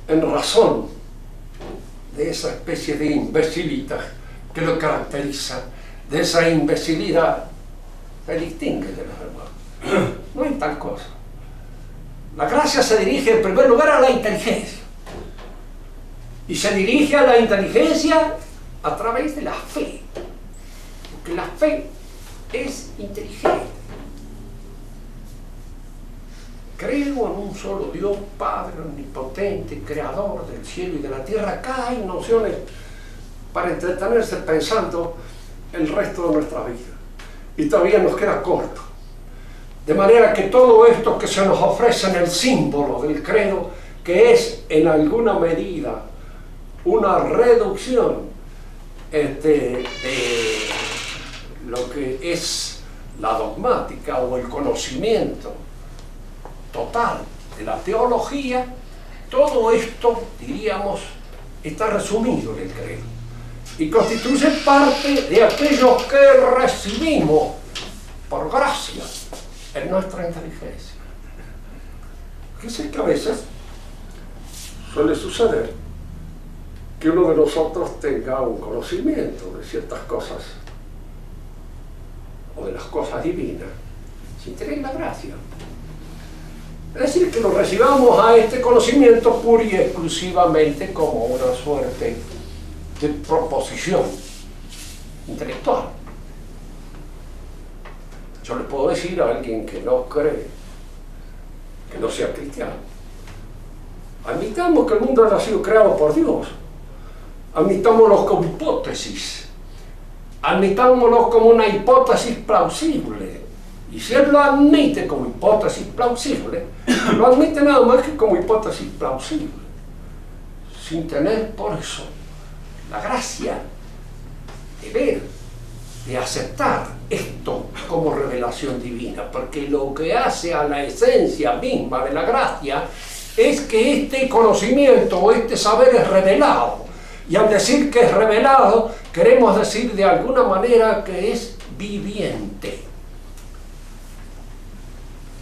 [SPEAKER 1] en razón de esa especie de imbecilidad que lo caracteriza, de esa imbecilidad se distingue de los demás. No hay tal cosa. La gracia se dirige en primer lugar a la inteligencia, y se dirige a la inteligencia a través de la fe, porque la fe es inteligente. Creo en un solo Dios, Padre omnipotente, creador del cielo y de la tierra. Acá hay nociones para entretenerse pensando el resto de nuestra vida, y todavía nos queda corto. De manera que todo esto que se nos ofrece en el símbolo del credo, que es en alguna medida una reducción de lo que es la dogmática o el conocimiento total de la teología, todo esto, diríamos, está resumido en el credo y constituye parte de aquello que recibimos por gracia en nuestra inteligencia. Fíjense que a veces suele suceder que uno de nosotros tenga un conocimiento de ciertas cosas o de las cosas divinas sin tener la gracia. Es decir, que lo recibamos a este conocimiento pura y exclusivamente como una suerte de proposición intelectual. Yo le puedo decir a alguien que no cree, que no sea cristiano: admitamos que el mundo ha sido creado por Dios, admitámoslo como hipótesis, admitámoslo como una hipótesis plausible. Y si él lo admite como hipótesis plausible, lo admite nada más que como hipótesis plausible, sin tener por eso la gracia de ver, de aceptar esto como revelación divina, porque lo que hace a la esencia misma de la gracia es que este conocimiento o este saber es revelado, y al decir que es revelado queremos decir de alguna manera que es viviente.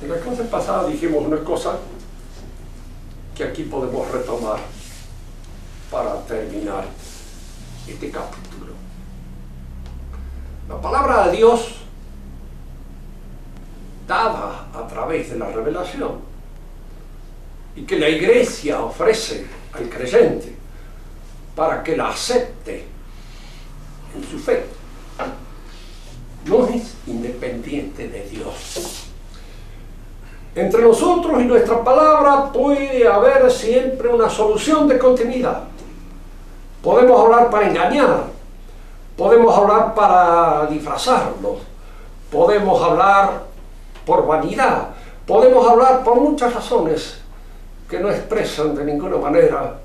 [SPEAKER 1] En la clase pasada dijimos una cosa que aquí podemos retomar para terminar este capítulo. La palabra de Dios dada a través de la revelación y que la iglesia ofrece al creyente para que la acepte en su fe, no es independiente de Dios. Entre nosotros y nuestra palabra puede haber siempre una solución de continuidad. Podemos hablar para engañar, podemos hablar para disfrazarnos, podemos hablar por vanidad, podemos hablar por muchas razones que no expresan de ninguna manera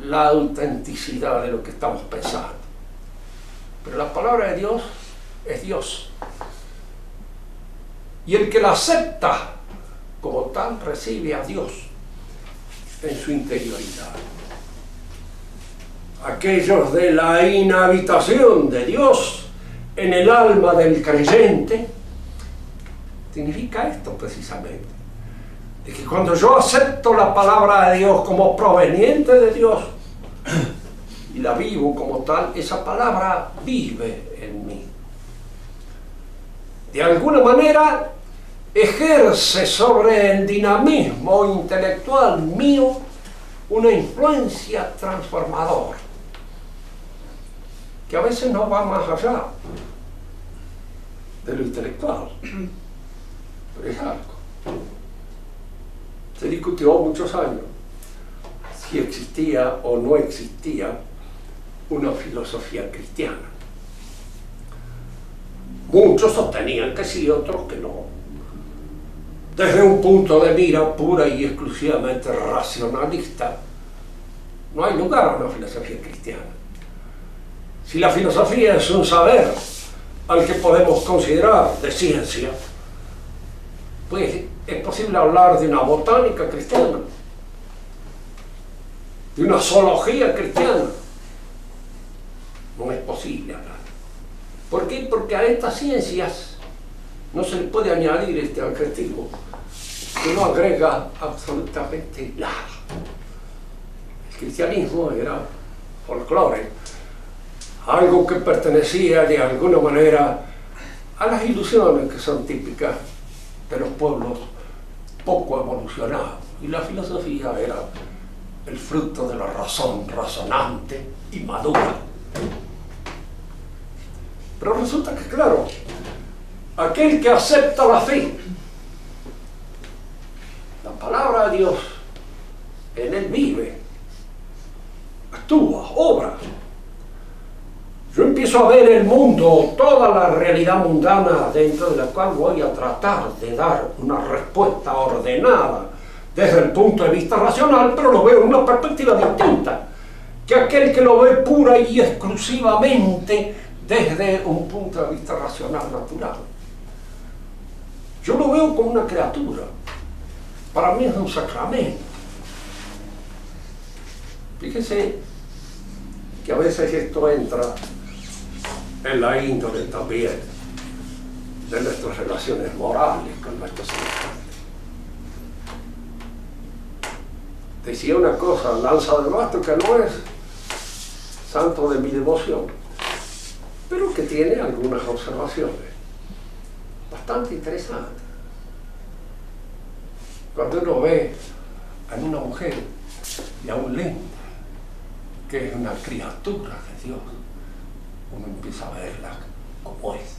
[SPEAKER 1] la autenticidad de lo que estamos pensando. Pero la palabra de Dios es Dios. Y el que la acepta como tal recibe a Dios en su interioridad. Aquellos de la inhabitación de Dios en el alma del creyente, significa esto precisamente, de que cuando yo acepto la palabra de Dios como proveniente de Dios y la vivo como tal, esa palabra vive en mí. De alguna manera ejerce sobre el dinamismo intelectual mío una influencia transformadora, que a veces no va más allá de lo intelectual, pero es algo. Se discutió muchos años si existía o no existía una filosofía cristiana. Muchos sostenían que sí, otros que no. Desde un punto de mira pura y exclusivamente racionalista, no hay lugar a una filosofía cristiana. Si la filosofía es un saber al que podemos considerar de ciencia, pues es posible hablar de una botánica cristiana, de una zoología cristiana. No es posible hablar. ¿Por qué? Porque a estas ciencias no se le puede añadir este adjetivo que no agrega absolutamente nada. El cristianismo era folclore, algo que pertenecía de alguna manera a las ilusiones que son típicas de los pueblos poco evolucionados, y la filosofía era el fruto de la razón razonante y madura. Pero resulta que, claro, aquel que acepta la fe, la palabra de Dios, en él vive, actúa, obra. Yo empiezo a ver el mundo, toda la realidad mundana dentro de la cual voy a tratar de dar una respuesta ordenada desde el punto de vista racional, pero lo veo en una perspectiva distinta que aquel que lo ve pura y exclusivamente desde un punto de vista racional natural. Yo lo veo como una criatura. Para mí es un sacramento. Fíjese que a veces esto entra en la índole también de nuestras relaciones morales con nuestros semejantes. Decía una cosa, Lanza del Basto, que no es santo de mi devoción, pero que tiene algunas observaciones bastante interesantes. Cuando uno ve en una mujer y aún lenta, que es una criatura de Dios, uno empieza a verla como es,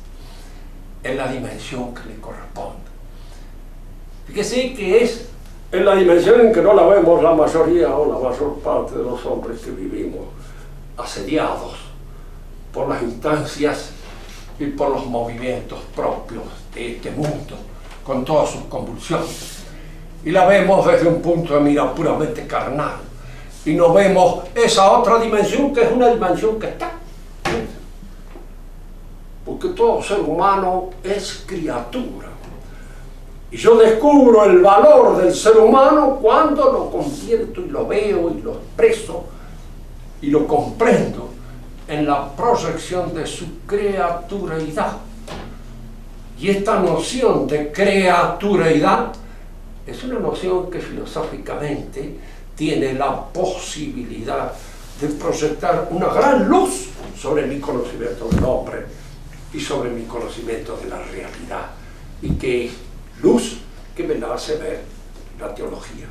[SPEAKER 1] en la dimensión que le corresponde. Fíjese que es en la dimensión en que no la vemos la mayoría o la mayor parte de los hombres que vivimos asediados por las instancias y por los movimientos propios de este mundo, con todas sus convulsiones. Y la vemos desde un punto de mira puramente carnal. Y no vemos esa otra dimensión, que es una dimensión que está. Porque todo ser humano es criatura. Y yo descubro el valor del ser humano cuando lo convierto y lo veo y lo expreso y lo comprendo en la proyección de su criaturalidad, Y esta noción de criatureidad es una noción que filosóficamente tiene la posibilidad de proyectar una gran luz sobre mi conocimiento del hombre y sobre mi conocimiento de la realidad, y que es luz que me la hace ver la teología.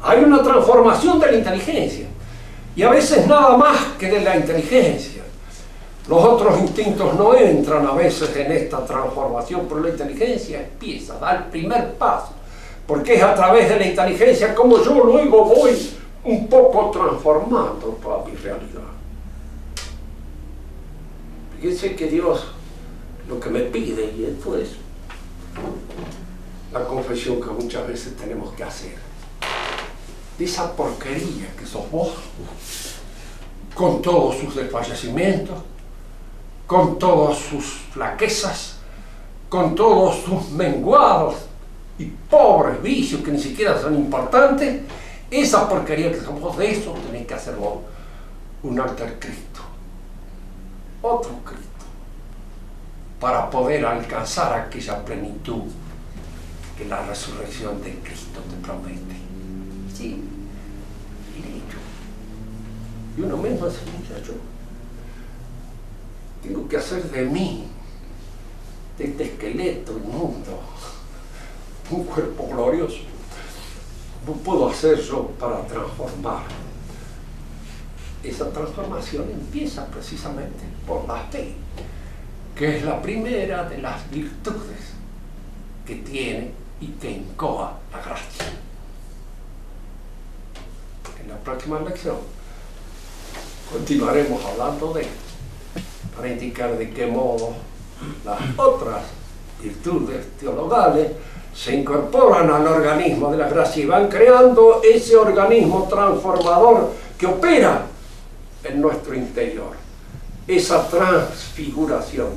[SPEAKER 1] Hay una transformación de la inteligencia, y a veces nada más que de la inteligencia. Los otros instintos no entran a veces en esta transformación, pero la inteligencia empieza, da el primer paso, porque es a través de la inteligencia como yo luego voy un poco transformando toda mi realidad. Fíjense que Dios lo que me pide, y esto es la confesión que muchas veces tenemos que hacer, de esa porquería que sos vos, con todos sus desfallecimientos, con todas sus flaquezas, con todos sus menguados y pobres vicios que ni siquiera son importantes, esa porquería que somos, de eso tenés que hacer vos un alter Cristo, otro Cristo, para poder alcanzar aquella plenitud que la resurrección de Cristo te promete. Sí, derecho. Y uno mismo se dice, yo tengo que hacer de mí, de este esqueleto inmundo, un cuerpo glorioso. ¿Cómo puedo hacer yo para transformar? Esa transformación empieza precisamente por la fe, que es la primera de las virtudes que tiene y que incoa la gracia. En la próxima lección continuaremos hablando de esto, para indicar de qué modo las otras virtudes teologales se incorporan al organismo de la gracia y van creando ese organismo transformador que opera en nuestro interior, esa transfiguración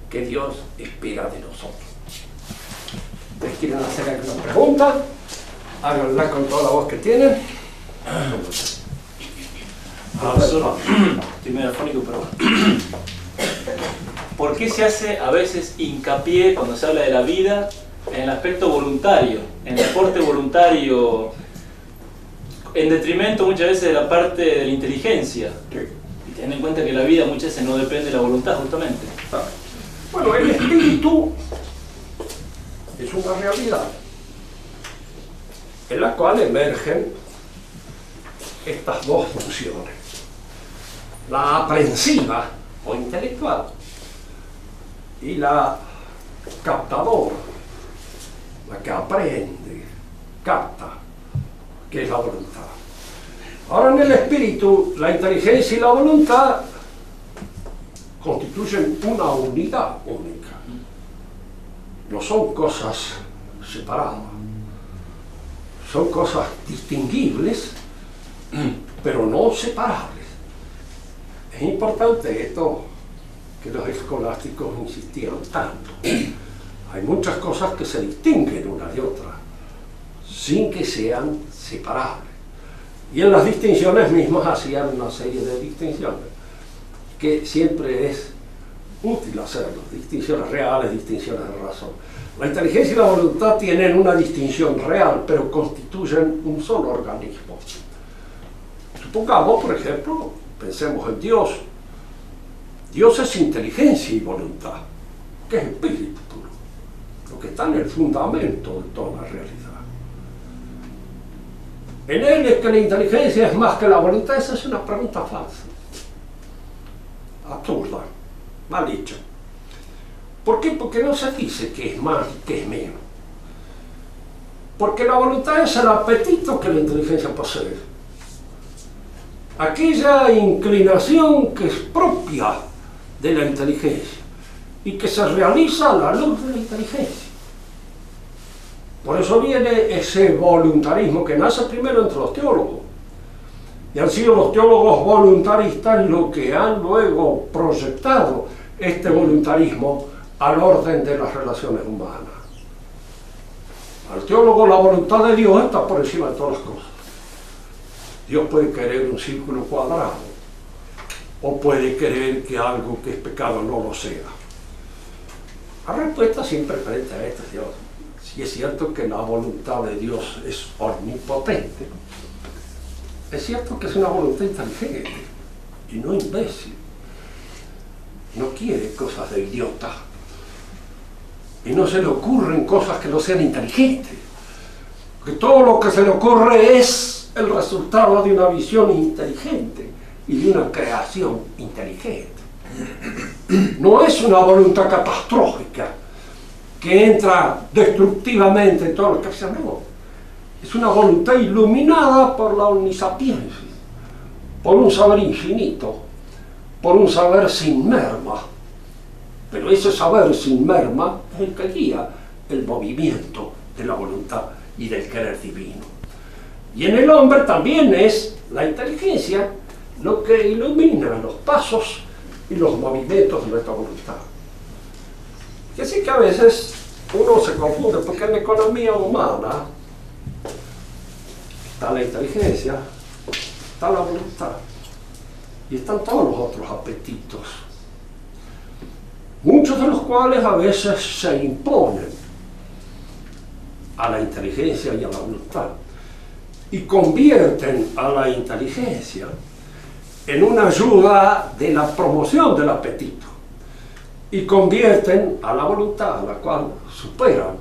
[SPEAKER 1] que Dios espera de nosotros. ¿Ustedes quieren hacer alguna pregunta? Háganla con toda la voz que tienen.
[SPEAKER 2] Solo estoy medio afónico, pero ¿por qué se hace a veces hincapié cuando se habla de la vida en el aspecto voluntario, en el aporte voluntario, en detrimento muchas veces de la parte de la inteligencia? Y teniendo en cuenta que la vida muchas veces no depende de la voluntad, justamente.
[SPEAKER 1] Bueno, el espíritu es una realidad en la cual emergen estas dos funciones: la aprensiva o intelectual y la captadora, la que aprende, capta, que es la voluntad. Ahora, en el espíritu, la inteligencia y la voluntad constituyen una unidad única. No son cosas separadas, son cosas distinguibles, pero no separables. Es importante esto que los escolásticos insistían tanto. Hay muchas cosas que se distinguen una de otra, sin que sean separables. Y en las distinciones mismas hacían una serie de distinciones, que siempre es útil hacerlo, distinciones reales, distinciones de razón. La inteligencia y la voluntad tienen una distinción real, pero constituyen un solo organismo. Supongamos, por ejemplo, pensemos en Dios. Dios es inteligencia y voluntad, que es espíritu puro, lo que está en el fundamento de toda la realidad. En él es que la inteligencia es más que la voluntad. Esa es una pregunta falsa, absurda, mal dicha. ¿Por qué? Porque no se dice que es más y que es menos. Porque la voluntad es el apetito que la inteligencia posee, aquella inclinación que es propia de la inteligencia y que se realiza a la luz de la inteligencia. Por eso viene ese voluntarismo que nace primero entre los teólogos, y han sido los teólogos voluntaristas los que han luego proyectado este voluntarismo al orden de las relaciones humanas. Al teólogo la voluntad de Dios está por encima de todas las cosas. Dios puede querer un círculo cuadrado, o puede querer que algo que es pecado no lo sea. La respuesta siempre frente a esto es Dios. Si es cierto que la voluntad de Dios es omnipotente, es cierto que es una voluntad inteligente y no imbécil. No quiere cosas de idiota. Y no se le ocurren cosas que no sean inteligentes. Porque todo lo que se le ocurre es el resultado de una visión inteligente y de una creación inteligente. No es una voluntad catastrófica que entra destructivamente en todo lo que hace, no. Es una voluntad iluminada por la omnisapiencia, por un saber infinito, por un saber sin merma. Pero ese saber sin merma es el que guía el movimiento de la voluntad y del querer divino. Y en el hombre también es la inteligencia lo que ilumina los pasos y los movimientos de nuestra voluntad. Y así que a veces uno se confunde, porque en la economía humana está la inteligencia, está la voluntad y están todos los otros apetitos, muchos de los cuales a veces se imponen a la inteligencia y a la voluntad y convierten a la inteligencia en una ayuda de la promoción del apetito y convierten a la voluntad, a la cual superan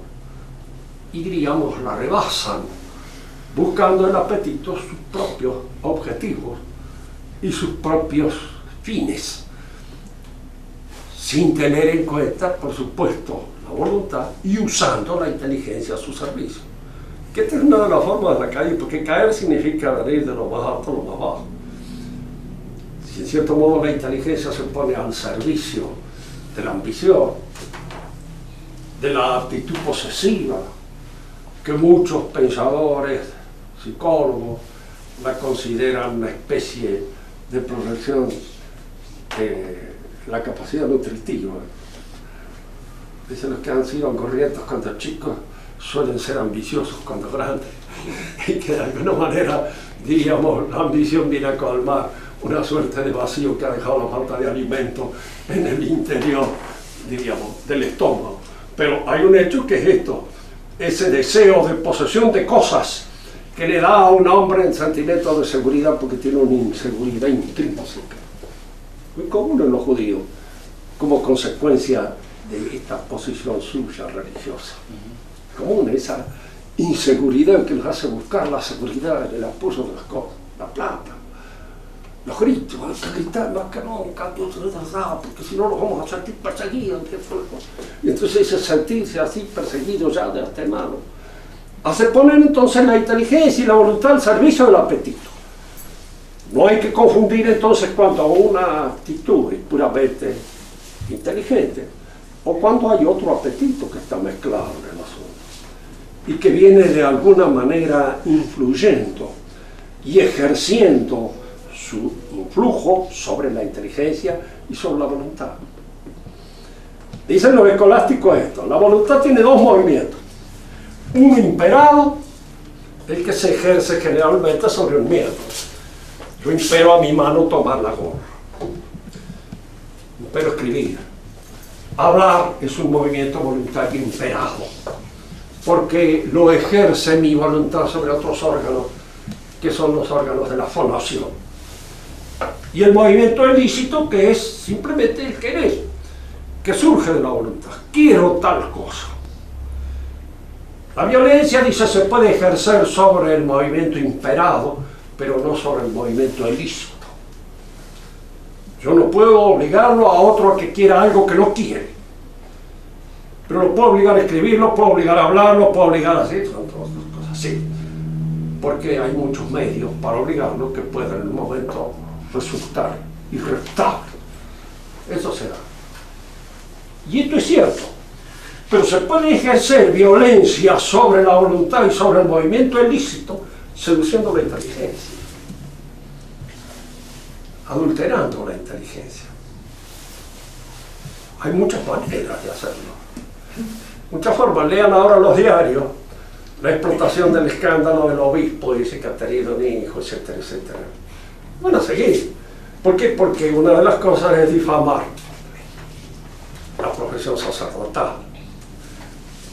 [SPEAKER 1] y diríamos la rebasan, buscando el apetito sus propios objetivos y sus propios fines, sin tener en cuenta, por supuesto, la voluntad y usando la inteligencia a su servicio. Que esta es una de las formas de la caída, porque caer significa venir de lo más alto a lo más bajo. Si en cierto modo la inteligencia se pone al servicio de la ambición, de la actitud posesiva, que muchos pensadores, psicólogos, la consideran una especie de progresión de la capacidad nutritiva. Dicen los que han sido gorrientos cuando chicos suelen ser ambiciosos cuando grandes, y que de alguna manera, diríamos, la ambición viene a colmar una suerte de vacío que ha dejado la falta de alimento en el interior, diríamos, del estómago. Pero hay un hecho que es esto, ese deseo de posesión de cosas que le da a un hombre el sentimiento de seguridad, porque tiene una inseguridad intrínseca, muy común en los judíos, como consecuencia de esta posición suya religiosa. Común esa inseguridad que los hace buscar la seguridad en el apoyo de las cosas, la plata, los gritos, hay que gritar más que nunca, porque si no nos vamos a sentir perseguidos. Y entonces ese sentirse así perseguido ya de antemano hace poner entonces la inteligencia y la voluntad al servicio del apetito. No hay que confundir entonces cuando una actitud es puramente inteligente o cuando hay otro apetito que está mezclado en el asunto y que viene de alguna manera influyendo y ejerciendo su influjo sobre la inteligencia y sobre la voluntad. Dicen los escolásticos esto: la voluntad tiene dos movimientos, uno imperado, el que se ejerce generalmente sobre un miedo. Yo impero a mi mano tomar la gorra, impero escribir. Hablar es un movimiento voluntario imperado, porque lo ejerce mi voluntad sobre otros órganos, que son los órganos de la fonación. Y el movimiento ilícito, que es simplemente el querer, que surge de la voluntad. Quiero tal cosa. La violencia, dice, se puede ejercer sobre el movimiento imperado, pero no sobre el movimiento ilícito. Yo no puedo obligarlo a otro a que quiera algo que no quiere, pero lo puedo obligar a escribir, lo puedo obligar a hablar, lo puedo obligar a hacer, son todas las cosas así, porque hay muchos medios para obligarlo que pueden en un momento resultar irrefutable. Eso se da. Y esto es cierto, pero se puede ejercer violencia sobre la voluntad y sobre el movimiento ilícito seduciendo la inteligencia, adulterando la inteligencia. Hay muchas maneras de hacerlo, muchas formas. Lean ahora los diarios la explotación del escándalo del obispo, dice que ha tenido un hijo, etcétera, etcétera. Van a seguir. ¿Por qué? Porque una de las cosas es difamar la profesión profesión sacerdotal,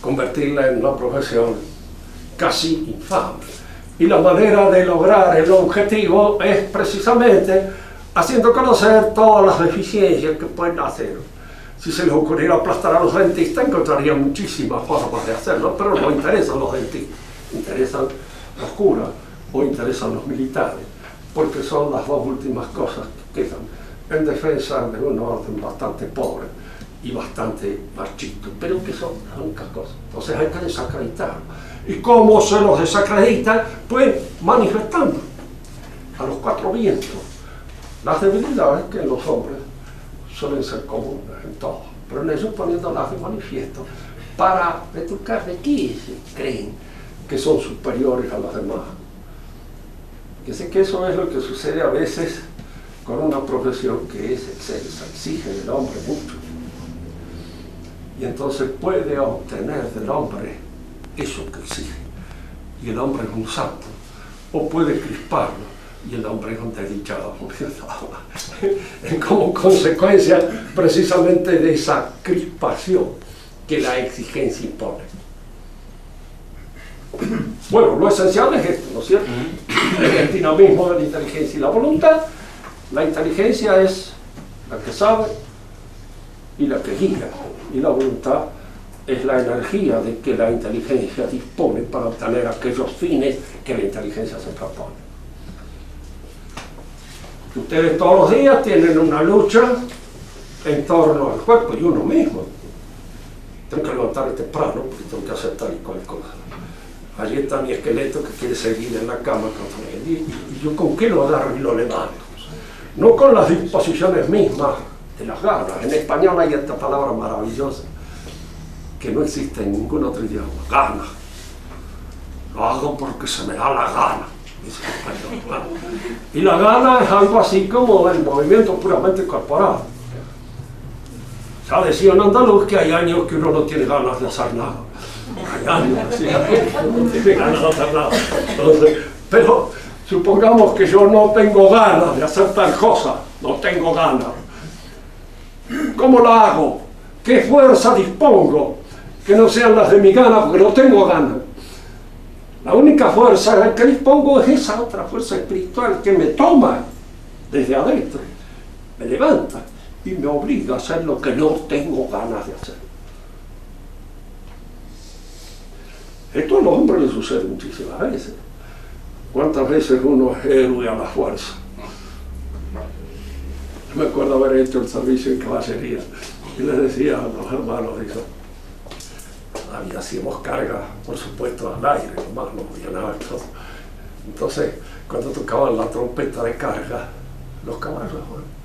[SPEAKER 1] convertirla en una profesión casi infame. Y la manera de lograr el objetivo es precisamente haciendo conocer todas las deficiencias que pueden hacer. Si se les ocurriera aplastar a los dentistas, encontrarían muchísimas formas de hacerlo, pero no interesan los dentistas, interesan los curas o interesan los militares, porque son las dos últimas cosas que quedan en defensa de un orden bastante pobre y bastante marchito, pero que son las únicas cosas. Entonces hay que desacreditarlo. ¿Y cómo se los desacredita? Pues manifestando a los cuatro vientos las debilidades que en los hombres suelen ser comunes en todos, pero en ellos poniéndolas de manifiesto para retrucar de qué se creen que son superiores a los demás. Que sé que eso es lo que sucede a veces con una profesión que es excelsa, exige del hombre mucho. Y entonces puede obtener del hombre eso que exige. Y el hombre es un santo. O puede crisparlo. Y el hombre es un desdichado. Como consecuencia precisamente de esa crispación que la exigencia impone. Bueno, lo esencial es esto, ¿no es cierto? El dinamismo de la inteligencia y la voluntad. La inteligencia es la que sabe y la que guía, y la voluntad es la energía de que la inteligencia dispone para obtener aquellos fines que la inteligencia se propone. Ustedes todos los días tienen una lucha en torno al cuerpo y uno mismo. Tengo que levantarme temprano porque tengo que hacer tal y cual cosa. Allí está mi esqueleto que quiere seguir en la cama y yo con qué lo agarro y lo levanto. No con las disposiciones mismas de las ganas. En español hay esta palabra maravillosa que no existe en ningún otro idioma. Ganas. Lo hago porque se me da la gana. Dice el español. Y la gana es algo así como el movimiento puramente corporal. Ya decía un andaluz que hay años que uno no tiene ganas de hacer nada. Hay años, ¿sí? No tiene ganas de hacer nada. Entonces, pero supongamos que yo no tengo ganas de hacer tal cosa, no tengo ganas. ¿Cómo la hago? ¿Qué fuerza dispongo? Que no sean las de mi gana, porque no tengo ganas. La única fuerza que dispongo es esa otra fuerza espiritual que me toma desde adentro, me levanta y me obliga a hacer lo que no tengo ganas de hacer. Esto a los hombres les sucede muchísimas veces. ¿Cuántas veces uno es héroe a la fuerza? Yo me acuerdo haber hecho el servicio en caballería y les decía a los hermanos, digo, todavía hacíamos carga, por supuesto, al aire, nomás no había nada. Entonces, cuando tocaban la trompeta de carga, los caballos, bueno,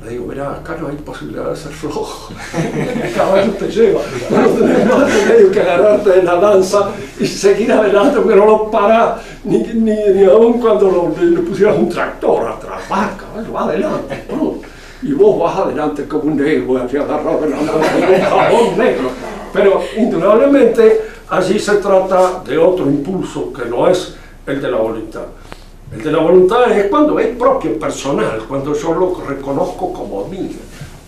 [SPEAKER 1] le digo, mira, acá no hay posibilidad de ser flojo. El caballo te lleva. No tenés que agarrarte de la lanza y seguir adelante, porque no lo parás, ni aún cuando le pusieras un tractor atrás. Va, el caballo, va adelante. ¿No? Y vos vas adelante como un negro, así agarrado de la mano, como un jabón negro. Pero, indudablemente, allí se trata de otro impulso que no es el de la voluntad. El de la voluntad es cuando es propio, personal, cuando yo lo reconozco como mío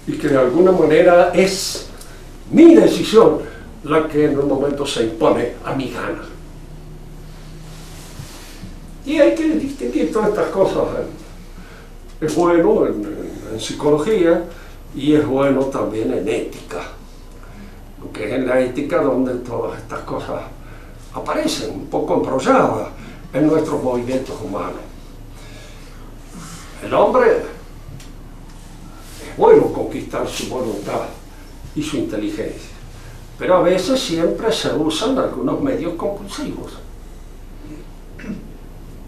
[SPEAKER 1] y que de alguna manera es mi decisión la que en un momento se impone a mi gana. Y hay que distinguir todas estas cosas. Es bueno en psicología y es bueno también en ética, porque es en la ética donde todas estas cosas aparecen, un poco embrolladas en nuestros movimientos humanos. El hombre es bueno conquistar su voluntad y su inteligencia, pero a veces siempre se usan algunos medios compulsivos.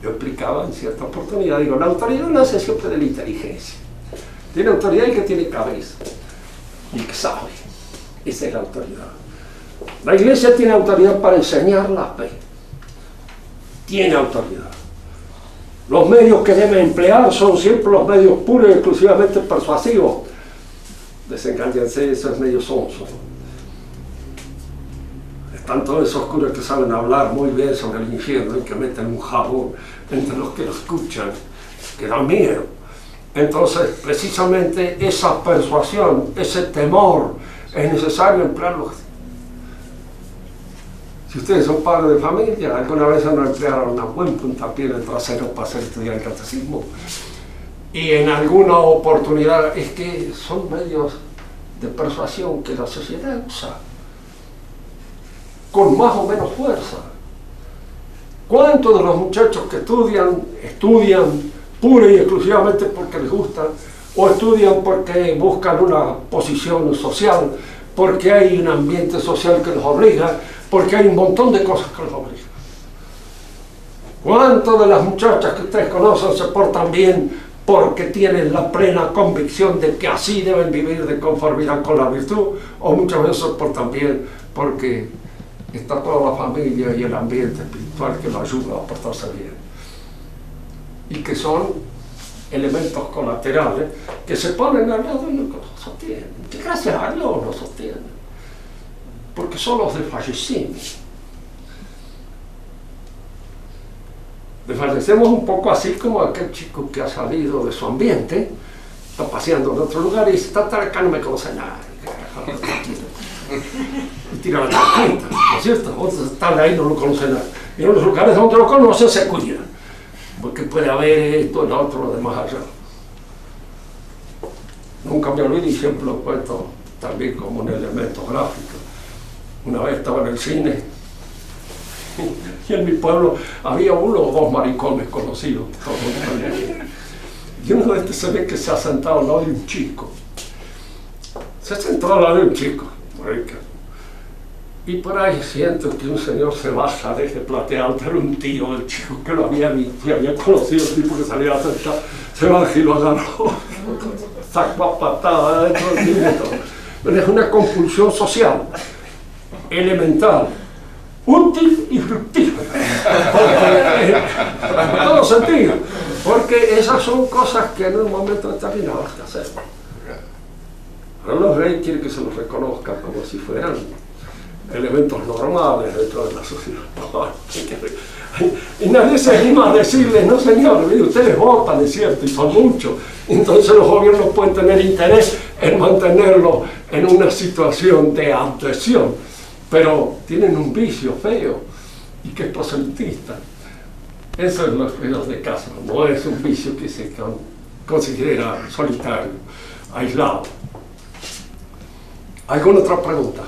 [SPEAKER 1] Yo explicaba en cierta oportunidad, digo, la autoridad nace siempre de la inteligencia. Tiene autoridad el que tiene cabeza y el que sabe. Esa es la autoridad. La iglesia tiene autoridad para enseñar la fe. Tiene autoridad. Los medios que debe emplear son siempre los medios puros y exclusivamente persuasivos. Desengáñense de esos medios sonsos. Están todos esos curas que saben hablar muy bien sobre el infierno y que meten un jabón entre los que lo escuchan, que da miedo. Entonces, precisamente esa persuasión, ese temor, es necesario emplearlos. Si ustedes son padres de familia, alguna vez han empleado una buen puntapié en el trasero para hacer estudiar el catecismo. Y en alguna oportunidad es que son medios de persuasión que la sociedad usa con más o menos fuerza. ¿Cuántos de los muchachos que estudian pura y exclusivamente porque les gusta, o estudian porque buscan una posición social, porque hay un ambiente social que los obliga, porque hay un montón de cosas que los obligan? ¿Cuántas de las muchachas que ustedes conocen se portan bien porque tienen la plena convicción de que así deben vivir de conformidad con la virtud, o muchas veces se portan bien porque está toda la familia y el ambiente espiritual que lo ayuda a portarse bien? Y que son elementos colaterales que se ponen al lado y no los sostienen. Que gracias a Dios los sostienen, porque son los desfallecimos. Desfallecemos un poco así como aquel chico que ha salido de su ambiente, está paseando en otro lugar y dice: está acá, no me conoce nadie. Y tira la tarjeta, ¿no es cierto? Otros están ahí, no lo conocen nadie. Y en los lugares donde lo conocen se cuidan, porque puede haber esto, el otro, lo demás allá. Nunca me olvido y siempre lo cuento también como un elemento gráfico. Una vez estaba en el cine y en mi pueblo había uno o dos maricones conocidos. Y uno de estos se ve que se ha sentado al lado de un chico. Se sentó al lado de un chico, y por ahí siento que un señor se baja desde Platea Alta, era un tío del chico que lo había visto y había conocido el tipo que salía a sentar, se baja y lo agarró, sacó a patada dentro del cine y todo. Pero es una compulsión social, elemental, útil y fructífera, en todo sentido, porque esas son cosas que en un momento determinado hay que hacer. Pero los reyes quieren que se los reconozca como si fueran elementos normales dentro de la sociedad. Y nadie se anima a decirles: no señor, ustedes votan, es cierto, y son muchos. Entonces los gobiernos pueden tener interés en mantenerlo en una situación de adhesión, pero tienen un vicio feo y que es proselitista. Eso es lo feo de caso, no es un vicio que se considera solitario, aislado. ¿Alguna otra pregunta?